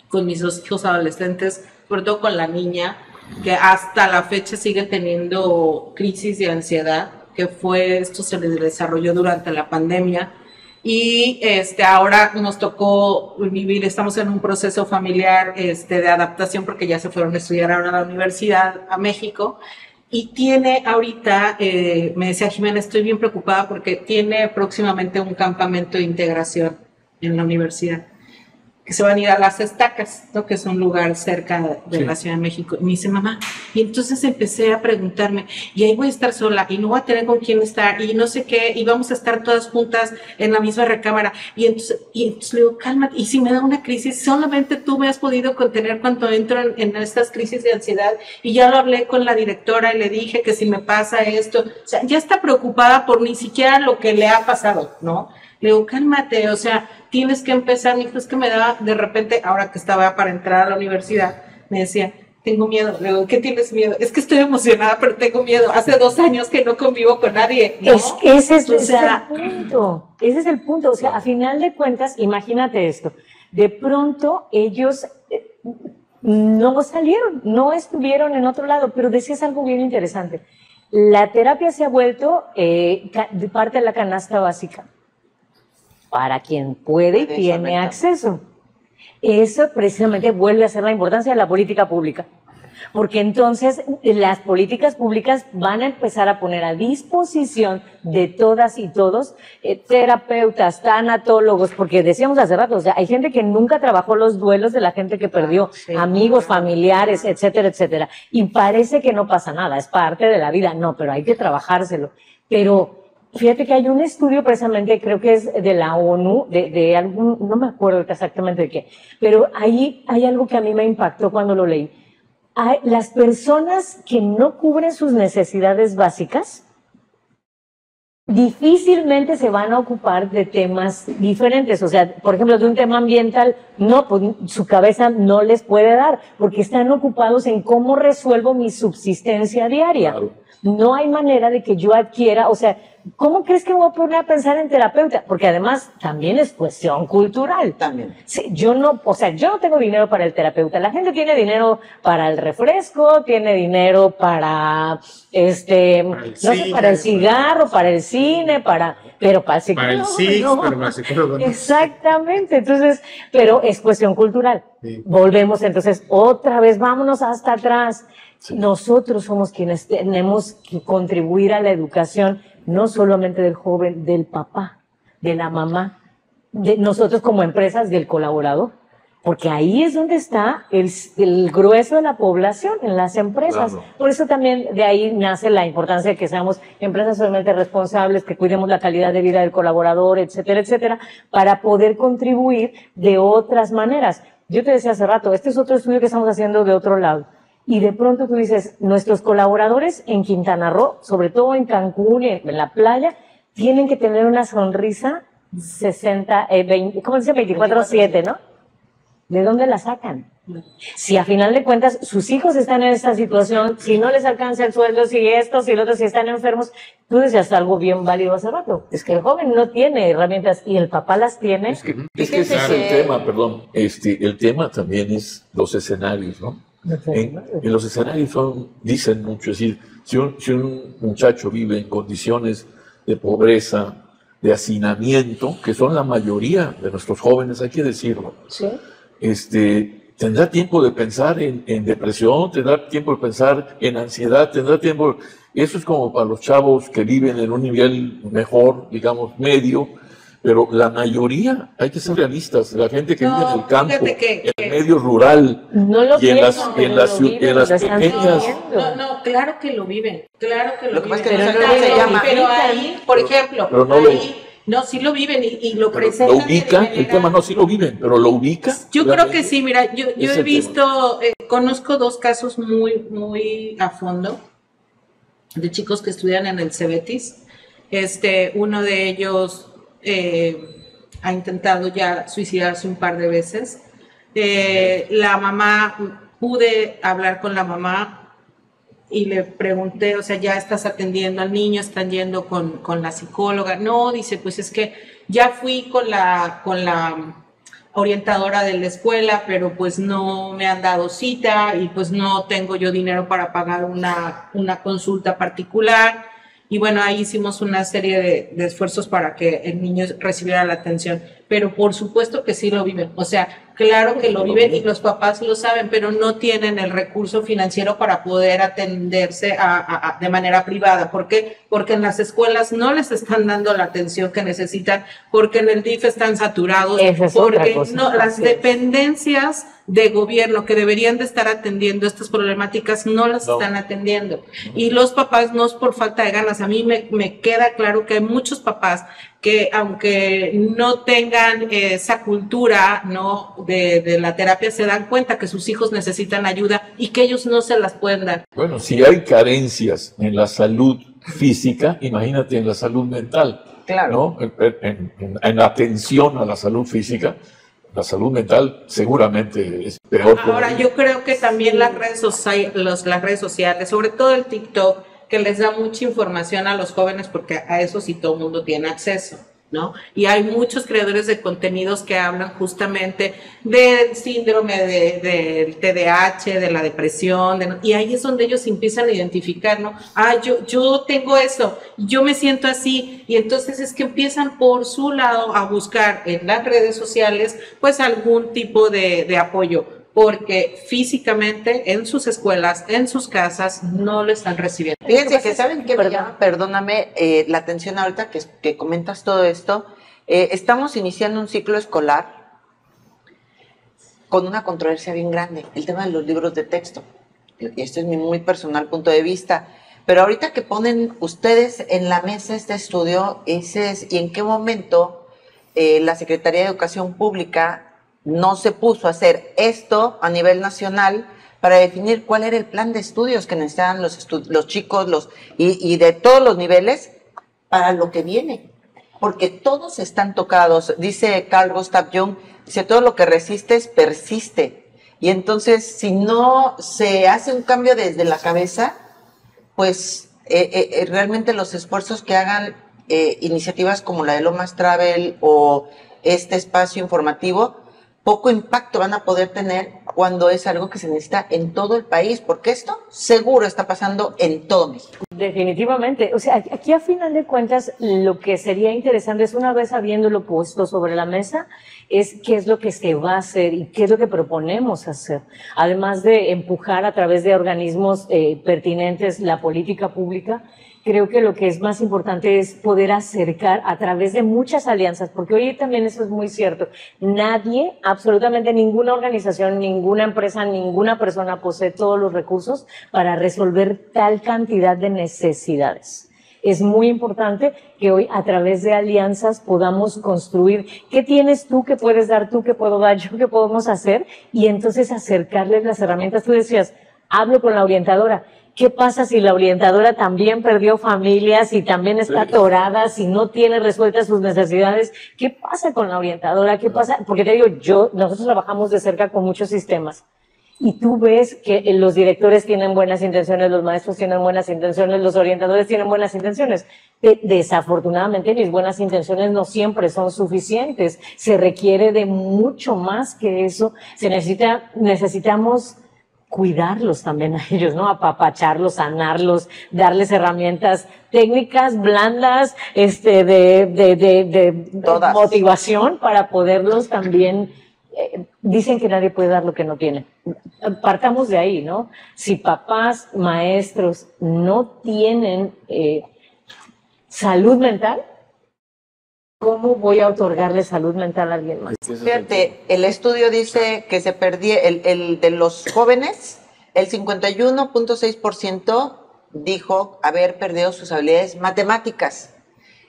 con mis 2 hijos adolescentes, sobre todo con la niña, que hasta la fecha sigue teniendo crisis de ansiedad, que esto se le desarrolló durante la pandemia. Y ahora nos tocó vivir, estamos en un proceso familiar de adaptación porque ya se fueron a estudiar ahora a la universidad, a México, y tiene ahorita, me decía Jimena, estoy bien preocupada porque tiene próximamente un campamento de integración en la universidad, que se van a ir a Las Estacas, ¿no? Que es un lugar cerca de la Ciudad de México. Y me dice, mamá, y entonces empecé a preguntarme, y ahí voy a estar sola, y no voy a tener con quién estar, y no sé qué, y vamos a estar todas juntas en la misma recámara. Y entonces le digo, cálmate, y si me da una crisis, solamente tú me has podido contener cuando entro en estas crisis de ansiedad, y ya lo hablé con la directora y le dije que si me pasa esto, o sea, ya está preocupada por ni siquiera lo que le ha pasado, ¿no? Le digo, cálmate, o sea, tienes que empezar. Mi hijo, es que me daba, de repente, ahora que estaba para entrar a la universidad, me decía, tengo miedo. Le digo, ¿qué tienes miedo? Es que estoy emocionada, pero tengo miedo. Hace 2 años que no convivo con nadie, ¿no? Ese es el punto. Ese es el punto. O sea, a final de cuentas, imagínate esto. De pronto, ellos no salieron, no estuvieron en otro lado, pero decías algo bien interesante. La terapia se ha vuelto parte de la canasta básica. Para quien puede y tiene acceso. Eso precisamente vuelve a ser la importancia de la política pública. Porque entonces las políticas públicas van a empezar a poner a disposición de todas y todos terapeutas, tanatólogos, porque decíamos hace rato, o sea, hay gente que nunca trabajó los duelos de la gente que perdió, amigos, familiares, etcétera, etcétera. Y parece que no pasa nada, es parte de la vida. No, pero hay que trabajárselo. Pero fíjate que hay un estudio precisamente, creo que es de la ONU, de algún, no me acuerdo exactamente de qué, pero ahí hay algo que a mí me impactó cuando lo leí. Las personas que no cubren sus necesidades básicas difícilmente se van a ocupar de temas diferentes. O sea, por ejemplo, de un tema ambiental, no, pues su cabeza no les puede dar, porque están ocupados en cómo resuelvo mi subsistencia diaria. Claro. No hay manera de que yo adquiera, o sea, ¿cómo crees que me voy a poner a pensar en terapeuta? Porque además también es cuestión cultural. También. Sí, yo no tengo dinero para el terapeuta. La gente tiene dinero para el refresco, tiene dinero para, para el cigarro, para el cine, pero para el psicólogo. Para el SIX, pero para el psicólogo no. Exactamente. Entonces, pero es cuestión cultural. Sí. Volvemos entonces, otra vez, vámonos hasta atrás. Sí. Nosotros somos quienes tenemos que contribuir a la educación, no solamente del joven, del papá, de la mamá, de nosotros como empresas, del colaborador, porque ahí es donde está el grueso de la población, en las empresas. Claro. Por eso también de ahí nace la importancia de que seamos empresas solamente responsables, que cuidemos la calidad de vida del colaborador, etcétera, etcétera, para poder contribuir de otras maneras. Yo te decía hace rato, este es otro estudio que estamos haciendo de otro lado. Y de pronto tú dices, nuestros colaboradores en Quintana Roo, sobre todo en Cancún, en la playa, tienen que tener una sonrisa 24/7, ¿no? ¿De dónde la sacan? Si a final de cuentas sus hijos están en esta situación, si no les alcanza el sueldo, si el otro, si están enfermos, tú decías algo bien válido hace rato. Es que el joven no tiene herramientas y el papá las tiene. Es que ese es el tema, perdón. El tema también es los escenarios, ¿no? En los escenarios dicen mucho, es decir, si un muchacho vive en condiciones de pobreza, de hacinamiento, que son la mayoría de nuestros jóvenes, hay que decirlo, ¿sí? Tendrá tiempo de pensar en depresión, tendrá tiempo de pensar en ansiedad, tendrá tiempo. Eso es como para los chavos que viven en un nivel mejor, digamos, medio. Pero la mayoría, hay que ser realistas, la gente que vive en el campo, en el medio rural, y en las pequeñas... No, claro que lo viven, claro que lo viven. Pero ahí, por ejemplo, sí lo viven y lo presentan. Lo ubican, el tema no, sí lo viven, pero lo ubican. Yo creo que sí, mira, yo he visto, conozco dos casos muy, muy a fondo de chicos que estudian en el Cebetis. Uno de ellos ha intentado ya suicidarse un par de veces. La mamá, pude hablar con la mamá y le pregunté, o sea, ¿ya estás atendiendo al niño? ¿Están yendo con la psicóloga? No, dice, pues es que ya fui con la orientadora de la escuela, pero pues no me han dado cita y pues no tengo yo dinero para pagar una consulta particular. Y bueno, ahí hicimos una serie de esfuerzos para que el niño recibiera la atención. Pero por supuesto que sí lo viven. O sea, claro que lo viven y los papás lo saben, pero no tienen el recurso financiero para poder atenderse de manera privada. ¿Por qué? Porque en las escuelas no les están dando la atención que necesitan, porque en el DIF están saturados, porque las dependencias de gobierno que deberían de estar atendiendo estas problemáticas no las están atendiendo. Y los papás no es por falta de ganas. A mí me queda claro que hay muchos papás que aunque no tengan esa cultura, ¿no?, de la terapia, se dan cuenta que sus hijos necesitan ayuda y que ellos no se las pueden dar. Bueno, si hay carencias en la salud física, imagínate en la salud mental. Claro. ¿No? En atención a la salud física, la salud mental seguramente es peor. Ahora, yo creo que también las redes sociales, sobre todo el TikTok, que les da mucha información a los jóvenes, porque a eso sí todo el mundo tiene acceso, ¿no? Y hay muchos creadores de contenidos que hablan justamente del síndrome del TDAH, de la depresión, y ahí es donde ellos empiezan a identificar, ¿no? Yo tengo eso, yo me siento así, y entonces es que empiezan por su lado a buscar en las redes sociales, pues algún tipo de apoyo, porque físicamente en sus escuelas, en sus casas, no lo están recibiendo. Fíjense que saben que, perdóname, la atención ahorita que comentas todo esto, estamos iniciando un ciclo escolar con una controversia bien grande, el tema de los libros de texto. Y esto es mi muy personal punto de vista, pero ahorita que ponen ustedes en la mesa este estudio, ¿y en qué momento la Secretaría de Educación Pública no se puso a hacer esto a nivel nacional para definir cuál era el plan de estudios que necesitaban los chicos y de todos los niveles para lo que viene? Porque todos están tocados. Dice Carl Gustav Jung, dice, todo lo que resistes persiste. Y entonces, si no se hace un cambio desde la cabeza, pues realmente los esfuerzos que hagan iniciativas como la de Lomas Travel o este espacio informativo, poco impacto van a poder tener cuando es algo que se necesita en todo el país, porque esto seguro está pasando en todo México. Definitivamente, o sea, aquí a final de cuentas lo que sería interesante es, una vez habiéndolo puesto sobre la mesa, es qué es lo que se va a hacer y qué es lo que proponemos hacer, además de empujar a través de organismos pertinentes la política pública. Creo que lo que es más importante es poder acercar a través de muchas alianzas, porque hoy también eso es muy cierto. Nadie, absolutamente ninguna organización, ninguna empresa, ninguna persona posee todos los recursos para resolver tal cantidad de necesidades. Es muy importante que hoy a través de alianzas podamos construir qué tienes tú, qué puedes dar tú, qué puedo dar yo, qué podemos hacer, y entonces acercarles las herramientas. Tú decías, hablo con la orientadora. ¿Qué pasa si la orientadora también perdió familias y también está atorada, si no tiene resueltas sus necesidades? ¿Qué pasa con la orientadora? ¿Qué pasa? Porque te digo, nosotros trabajamos de cerca con muchos sistemas y tú ves que los directores tienen buenas intenciones, los maestros tienen buenas intenciones, los orientadores tienen buenas intenciones. Desafortunadamente, mis buenas intenciones no siempre son suficientes. Se requiere de mucho más que eso. Necesitamos cuidarlos también a ellos, ¿no? Apapacharlos, sanarlos, darles herramientas técnicas, blandas, de motivación para poderlos también. Dicen que nadie puede dar lo que no tiene. Partamos de ahí, ¿no? Si papás, maestros no tienen salud mental, ¿cómo voy a otorgarle salud mental a alguien más? Fíjate, el estudio dice que se perdió, el de los jóvenes, el 51.6% dijo haber perdido sus habilidades matemáticas.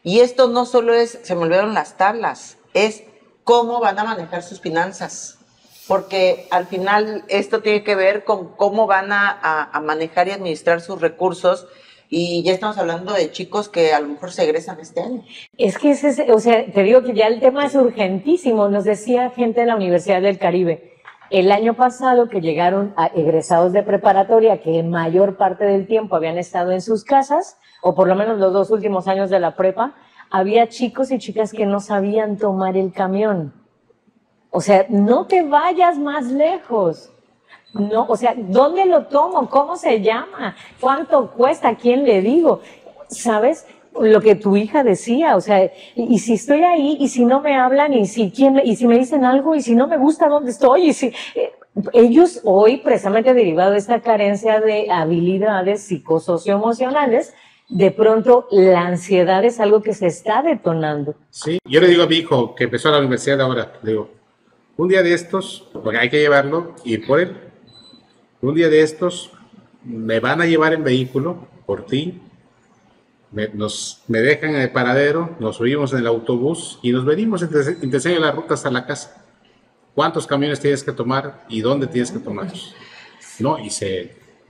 Y esto no solo es, se me olvidaron las tablas, es cómo van a manejar sus finanzas. Porque al final esto tiene que ver con cómo van a manejar y administrar sus recursos. Y ya estamos hablando de chicos que a lo mejor se egresan este año. Es que o sea, te digo que ya el tema es urgentísimo. Nos decía gente de la Universidad del Caribe el año pasado que llegaron a egresados de preparatoria que en mayor parte del tiempo habían estado en sus casas, o por lo menos los 2 últimos años de la prepa, había chicos y chicas que no sabían tomar el camión. O sea, no te vayas más lejos. No, o sea, ¿dónde lo tomo? ¿Cómo se llama? ¿Cuánto cuesta? ¿A quién le digo? ¿Sabes? Lo que tu hija decía, o sea, y si estoy ahí, y si no me hablan, y si me dicen algo, y si no me gusta dónde estoy, y si ellos hoy, precisamente derivado de esta carencia de habilidades psicosocioemocionales, de pronto la ansiedad es algo que se está detonando. Sí, yo le digo a mi hijo que empezó a la universidad ahora, le digo, un día de estos, porque hay que llevarlo, ir por él. Un día de estos me van a llevar en vehículo por ti, me dejan en el paradero, nos subimos en el autobús y nos venimos y te enseño la ruta hasta la casa. ¿Cuántos camiones tienes que tomar y dónde tienes que tomarlos?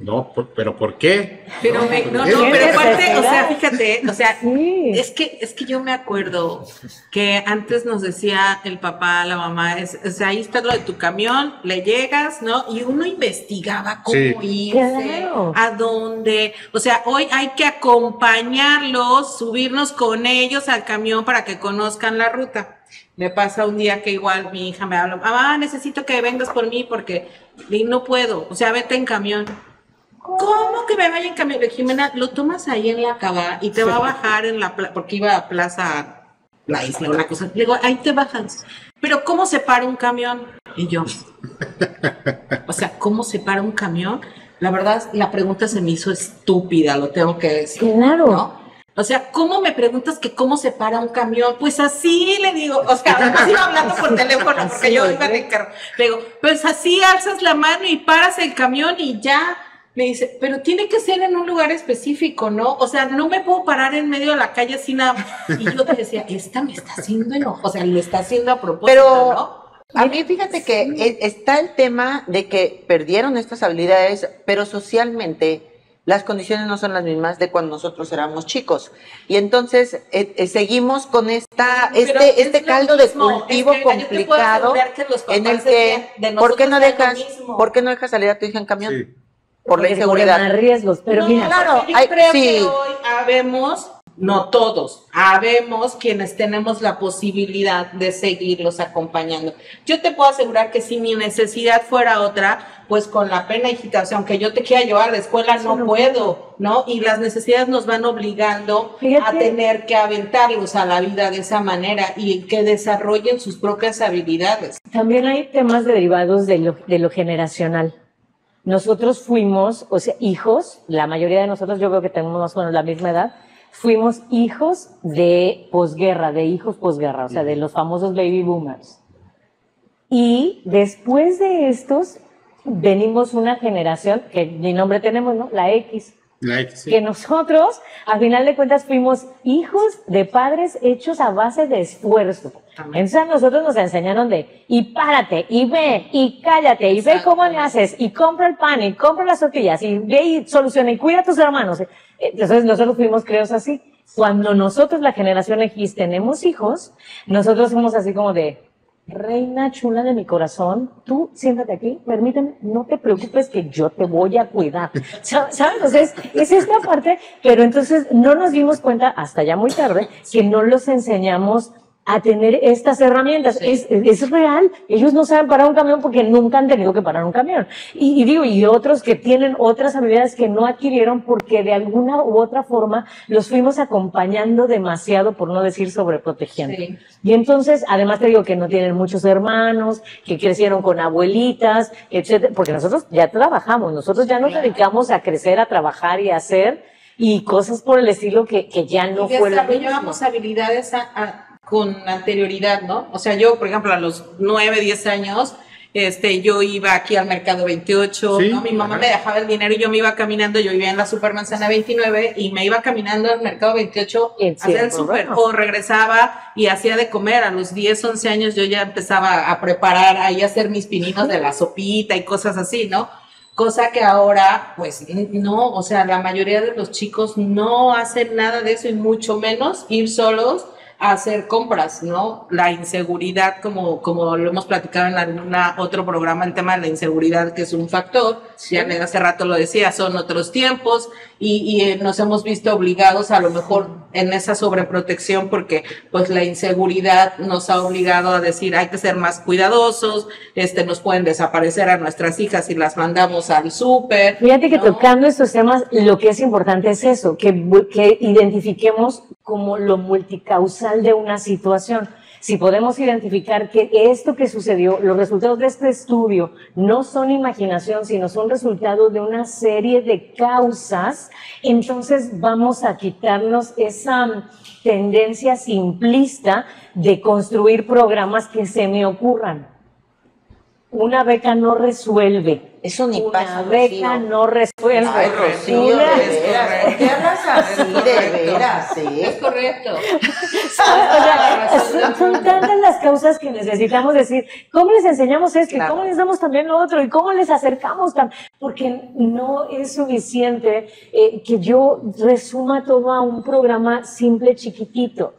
No, pero ¿por qué? Pero pero aparte, o sea, fíjate, o sea, sí. es que yo me acuerdo que antes nos decía el papá, la mamá, o sea, ahí está lo de tu camión, le llegas, ¿no? Y uno investigaba cómo irse, claro, a dónde, o sea, hoy hay que acompañarlos, subirnos con ellos al camión para que conozcan la ruta. Me pasa un día que igual mi hija me habla, mamá, necesito que vengas por mí porque no puedo, o sea, vete en camión. ¿Cómo que me vaya en camión? Jimena, lo tomas ahí en la cava y te va a bajar en la plaza, porque iba a Plaza La Isla, una cosa. Le digo, ahí te bajas. Pero ¿cómo se para un camión? Y yo, o sea, ¿cómo se para un camión? La verdad, la pregunta se me hizo estúpida, lo tengo que decir. Claro. ¿No? O sea, ¿cómo me preguntas que cómo se para un camión? Pues así, le digo, o sea, además iba hablando por teléfono, porque yo iba de carro. Le digo, pues así alzas la mano y paras el camión y ya. Me dice, pero tiene que ser en un lugar específico, ¿no? O sea, no me puedo parar en medio de la calle sin nada. Y yo te decía, esta me está haciendo enojo, o sea, lo está haciendo a propósito, pero, ¿no? A mí, fíjate que está el tema de que perdieron estas habilidades, pero socialmente las condiciones no son las mismas de cuando nosotros éramos chicos. Y entonces seguimos con este caldo de cultivo complicado en el que, ¿por qué no dejas salir a tu hija en camión? Sí. por la inseguridad. Más riesgos, pero no, mira, claro, yo creo que hoy habemos, no todos, habemos quienes tenemos la posibilidad de seguirlos acompañando. Yo te puedo asegurar que si mi necesidad fuera otra, pues con la pena, hijita, o sea, aunque yo te quiera llevar a la escuela, no puedo, ¿no? Y las necesidades nos van obligando a tener que aventarlos a la vida de esa manera y que desarrollen sus propias habilidades. También hay temas derivados de lo generacional. Nosotros fuimos, o sea, hijos, la mayoría de nosotros, yo creo que tenemos más o menos la misma edad, fuimos hijos de posguerra, de hijos posguerra, o sea, de los famosos baby boomers. Y después de estos, venimos una generación, que ni nombre tenemos, ¿no? La X. La X, sí. Que nosotros, a final de cuentas, fuimos hijos de padres hechos a base de esfuerzo. Entonces a nosotros nos enseñaron y párate, y ve, y cállate, y ve cómo le haces, y compra el pan, y compra las tortillas, y ve y soluciona, y cuida a tus hermanos. Entonces nosotros fuimos creados así. Cuando nosotros, la generación X, tenemos hijos, nosotros somos así como de, reina chula de mi corazón, tú siéntate aquí, permíteme, no te preocupes que yo te voy a cuidar. ¿Sabes? Entonces, es esta parte, pero entonces no nos dimos cuenta hasta ya muy tarde que no los enseñamos a tener estas herramientas. Sí. Es real. Ellos no saben parar un camión porque nunca han tenido que parar un camión. Y otros que tienen otras habilidades que no adquirieron porque de alguna u otra forma los fuimos acompañando demasiado, por no decir sobreprotegiendo. Sí. Y entonces, además te digo que no tienen muchos hermanos, que crecieron con abuelitas, etcétera, porque nosotros ya trabajamos, nosotros ya nos dedicamos a crecer, a trabajar y a hacer, y cosas por el estilo que ya no fue lo mismo. Desarrollamos habilidades con anterioridad, ¿no? O sea, yo, por ejemplo, a los 9, 10 años, yo iba aquí al Mercado 28, ¿sí? ¿No? Mi mamá me dejaba el dinero y yo me iba caminando, yo vivía en la Supermanzana 29 y me iba caminando al Mercado 28 a hacer el súper, o regresaba y hacía de comer. A los 10, 11 años yo ya empezaba a preparar, ahí a hacer mis pininos de la sopita y cosas así, ¿no? Cosa que ahora, pues, no, o sea, la mayoría de los chicos no hacen nada de eso y mucho menos ir solos a hacer compras, ¿no? La inseguridad, como lo hemos platicado en otro programa, el tema de la inseguridad, que es un factor, sí. Ya hace rato lo decía, son otros tiempos y nos hemos visto obligados a lo mejor en esa sobreprotección porque pues la inseguridad nos ha obligado a decir hay que ser más cuidadosos, nos pueden desaparecer a nuestras hijas si las mandamos al súper. Fíjate que, ¿no? Tocando estos temas, lo que es importante es eso, que identifiquemos como lo multicausal de una situación. Si podemos identificar que esto que sucedió, los resultados de este estudio, no son imaginación, sino son resultados de una serie de causas, entonces vamos a quitarnos esa tendencia simplista de construir programas que se me ocurran. Una beca no resuelve. Eso ni pasa. Una beca no resuelve. Ay, Rocío, de veras. ¿Por qué hablas así? De veras, sí. Es correcto. O sea, son tantas las causas que necesitamos decir, ¿cómo les enseñamos esto? Claro. ¿Y cómo les damos también lo otro? ¿Y cómo les acercamos también? Porque no es suficiente que yo resuma todo a un programa simple, chiquitito.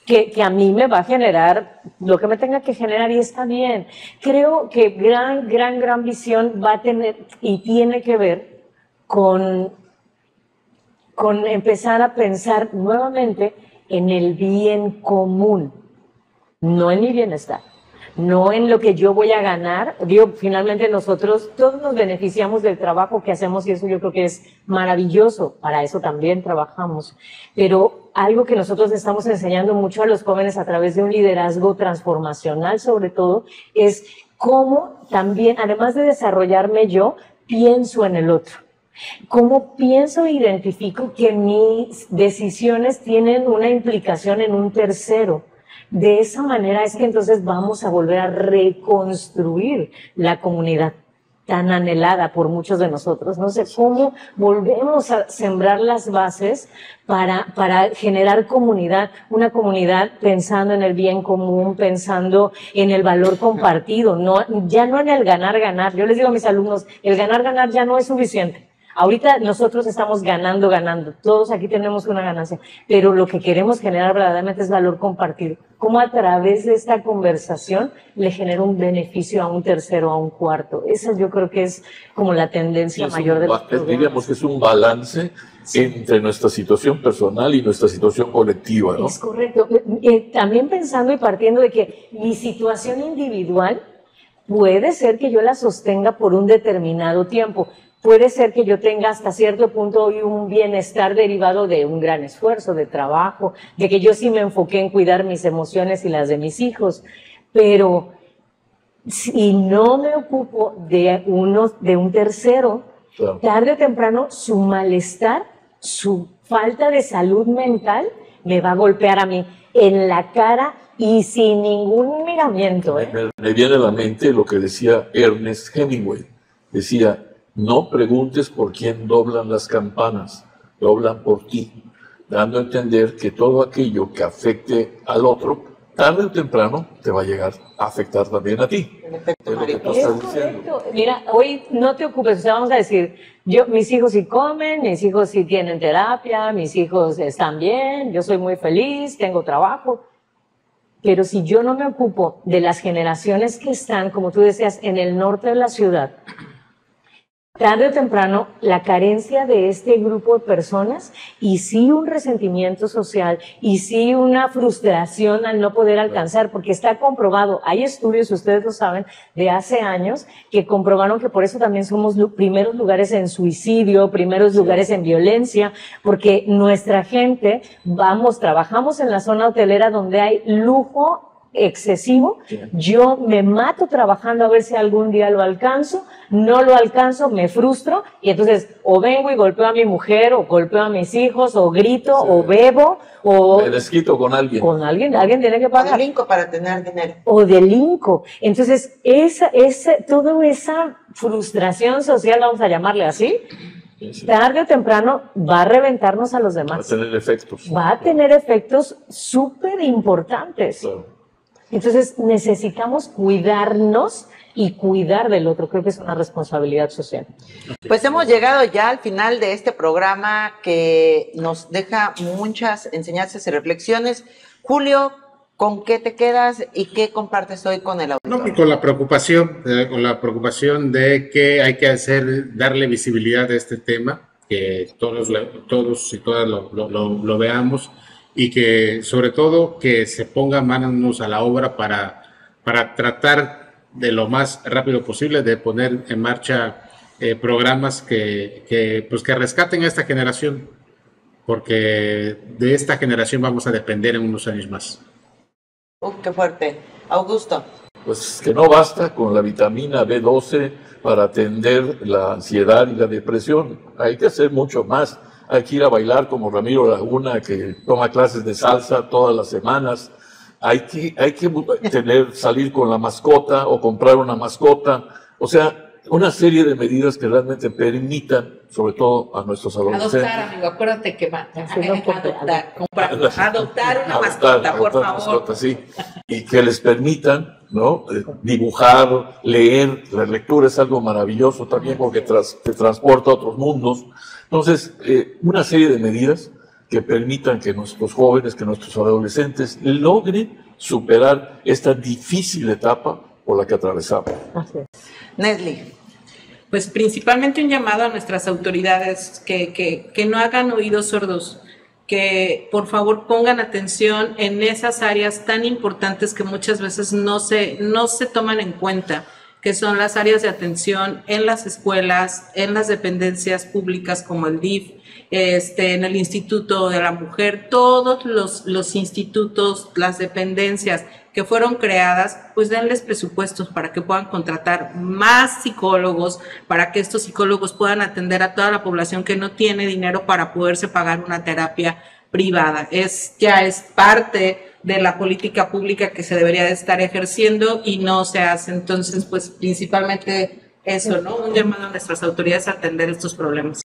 Que a mí me va a generar lo que me tenga que generar y está bien. Creo que gran visión va a tener y tiene que ver con empezar a pensar nuevamente en el bien común, no en mi bienestar, no en lo que yo voy a ganar. Digo, finalmente nosotros todos nos beneficiamos del trabajo que hacemos y eso yo creo que es maravilloso, para eso también trabajamos, pero algo que nosotros estamos enseñando mucho a los jóvenes a través de un liderazgo transformacional sobre todo, es cómo también, además de desarrollarme yo, pienso en el otro. Cómo pienso e identifico que mis decisiones tienen una implicación en un tercero. De esa manera es que entonces vamos a volver a reconstruir la comunidad tan anhelada por muchos de nosotros. No sé cómo volvemos a sembrar las bases para generar comunidad, una comunidad pensando en el bien común, pensando en el valor compartido, ya no en el ganar. Yo les digo a mis alumnos, el ganar ya no es suficiente. Ahorita nosotros estamos ganando, todos aquí tenemos una ganancia, pero lo que queremos generar verdaderamente es valor compartido. Cómo a través de esta conversación le genera un beneficio a un tercero, a un cuarto. Esa yo creo que es como la tendencia mayor de los programas. Diríamos que es un balance entre nuestra situación personal y nuestra situación colectiva, ¿no? Es correcto. También pensando y partiendo de que mi situación individual puede ser que yo la sostenga por un determinado tiempo. Puede ser que yo tenga hasta cierto punto hoy un bienestar derivado de un gran esfuerzo, de trabajo, de que yo sí me enfoqué en cuidar mis emociones y las de mis hijos. Pero si no me ocupo de un tercero, claro, tarde o temprano su malestar, su falta de salud mental me va a golpear a mí en la cara y sin ningún miramiento. Me viene a la mente lo que decía Ernest Hemingway. Decía, no preguntes por quién doblan las campanas, doblan por ti, dando a entender que todo aquello que afecte al otro, tarde o temprano te va a llegar a afectar también a ti. Perfecto, es correcto. Mira, hoy no te ocupes, o sea, vamos a decir, mis hijos sí comen, mis hijos sí tienen terapia, mis hijos están bien, yo soy muy feliz, tengo trabajo. Pero si yo no me ocupo de las generaciones que están, como tú decías, en el norte de la ciudad, tarde o temprano, la carencia de este grupo de personas y sí un resentimiento social y sí una frustración al no poder alcanzar, porque está comprobado, hay estudios, ustedes lo saben, de hace años, que comprobaron que por eso también somos primeros lugares en suicidio, primeros lugares en violencia, porque nuestra gente, trabajamos en la zona hotelera donde hay lujo excesivo, yo me mato trabajando a ver si algún día lo alcanzo, no lo alcanzo, me frustro y entonces o vengo y golpeo a mi mujer o golpeo a mis hijos o grito o bebo o me desquito con alguien. Alguien tiene que pagar. O delinco para tener dinero. O delinco. Entonces toda esa frustración social, vamos a llamarle así, tarde o temprano va a reventarnos a los demás. Va a tener efectos. Va a tener efectos súper importantes. Claro. Entonces necesitamos cuidarnos y cuidar del otro. Creo que es una responsabilidad social. Pues hemos llegado ya al final de este programa que nos deja muchas enseñanzas y reflexiones. Julio, ¿con qué te quedas y qué compartes hoy con el auditorio? No, con la preocupación de que hay que darle visibilidad a este tema, que todos y todas lo veamos. Y que sobre todo que se ponga manos a la obra para tratar de lo más rápido posible de poner en marcha programas que rescaten a esta generación, porque de esta generación vamos a depender en unos años más. Qué fuerte. Augusto. Pues que no basta con la vitamina B12 para atender la ansiedad y la depresión, hay que hacer mucho más. Hay que ir a bailar como Ramiro Laguna, que toma clases de salsa todas las semanas. Hay que salir con la mascota o comprar una mascota. O sea, una serie de medidas que realmente permitan, sobre todo a nuestros adolescentes. Adoptar, amigo, acuérdate que adoptar una mascota, por favor. Mascota, sí. Y que les permitan, ¿no? Dibujar, leer. La lectura es algo maravilloso también porque te transporta a otros mundos. Entonces, una serie de medidas que permitan que nuestros jóvenes, que nuestros adolescentes logren superar esta difícil etapa por la que atravesamos. Nesli. Pues principalmente un llamado a nuestras autoridades que no hagan oídos sordos, que por favor pongan atención en esas áreas tan importantes que muchas veces no se toman en cuenta, que son las áreas de atención en las escuelas, en las dependencias públicas como el DIF, en el Instituto de la Mujer, todos los institutos, las dependencias que fueron creadas, pues denles presupuestos para que puedan contratar más psicólogos, para que estos psicólogos puedan atender a toda la población que no tiene dinero para poderse pagar una terapia privada. Ya es parte de la política pública que se debería de estar ejerciendo y no se hace. Entonces, pues principalmente eso, ¿no? Un llamado a nuestras autoridades a atender estos problemas.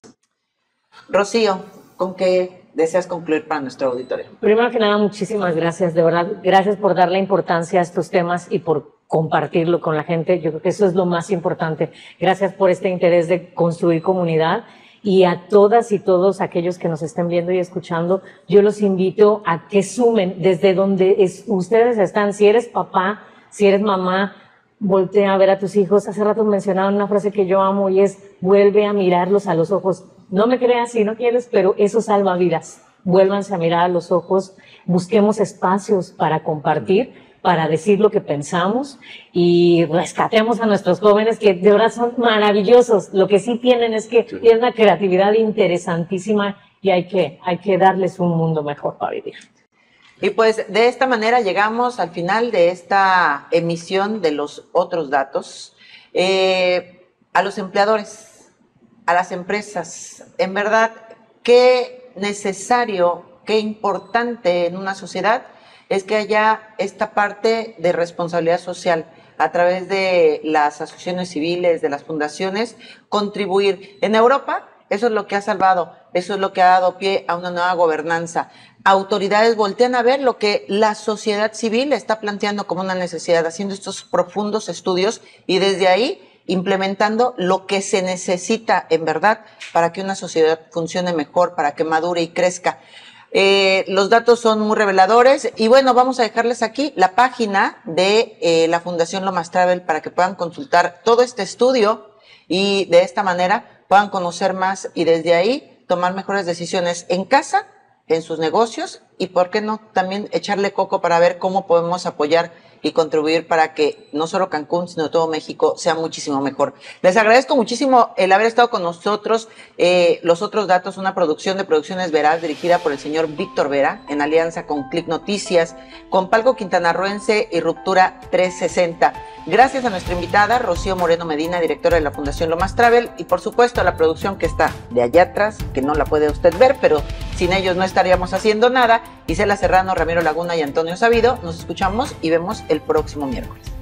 Rocío, ¿con qué deseas concluir para nuestro auditorio? Primero que nada, muchísimas gracias, de verdad. Gracias por darle importancia a estos temas y por compartirlo con la gente. Yo creo que eso es lo más importante. Gracias por este interés de construir comunidad Y a todas y todos aquellos que nos estén viendo y escuchando, yo los invito a que sumen desde donde ustedes están. Si eres papá, si eres mamá, voltea a ver a tus hijos. Hace rato mencionaban una frase que yo amo y es: vuelve a mirarlos a los ojos. No me creas si no quieres, pero eso salva vidas. Vuélvanse a mirar a los ojos, busquemos espacios para compartir, para decir lo que pensamos y rescatemos a nuestros jóvenes, que de verdad son maravillosos. Lo que sí tienen es que tienen una creatividad interesantísima y hay que darles un mundo mejor para vivir. Y pues de esta manera llegamos al final de esta emisión de Los Otros Datos. A los empleadores, a las empresas, en verdad, qué necesario, qué importante en una sociedad es que haya esta parte de responsabilidad social a través de las asociaciones civiles, de las fundaciones, contribuir. En Europa, eso es lo que ha salvado, eso es lo que ha dado pie a una nueva gobernanza. Autoridades voltean a ver lo que la sociedad civil está planteando como una necesidad, haciendo estos profundos estudios y desde ahí implementando lo que se necesita en verdad para que una sociedad funcione mejor, para que madure y crezca. Los datos son muy reveladores y bueno, vamos a dejarles aquí la página de la Fundación Lomas Travel para que puedan consultar todo este estudio y de esta manera puedan conocer más y desde ahí tomar mejores decisiones en casa, en sus negocios y por qué no también echarle coco para ver cómo podemos apoyar y contribuir para que no solo Cancún, sino todo México sea muchísimo mejor. Les agradezco muchísimo el haber estado con nosotros. Los Otros Datos, una producción de Producciones Veraz, dirigida por el señor Víctor Vera, en alianza con Click Noticias, con Palco Quintanarroense y Ruptura 360. Gracias a nuestra invitada, Rocío Moreno Medina, directora de la Fundación Lomas Travel, y por supuesto a la producción que está de allá atrás, que no la puede usted ver, pero sin ellos no estaríamos haciendo nada. Isela Serrano, Ramiro Laguna y Antonio Sabido. Nos escuchamos y vemos el próximo miércoles.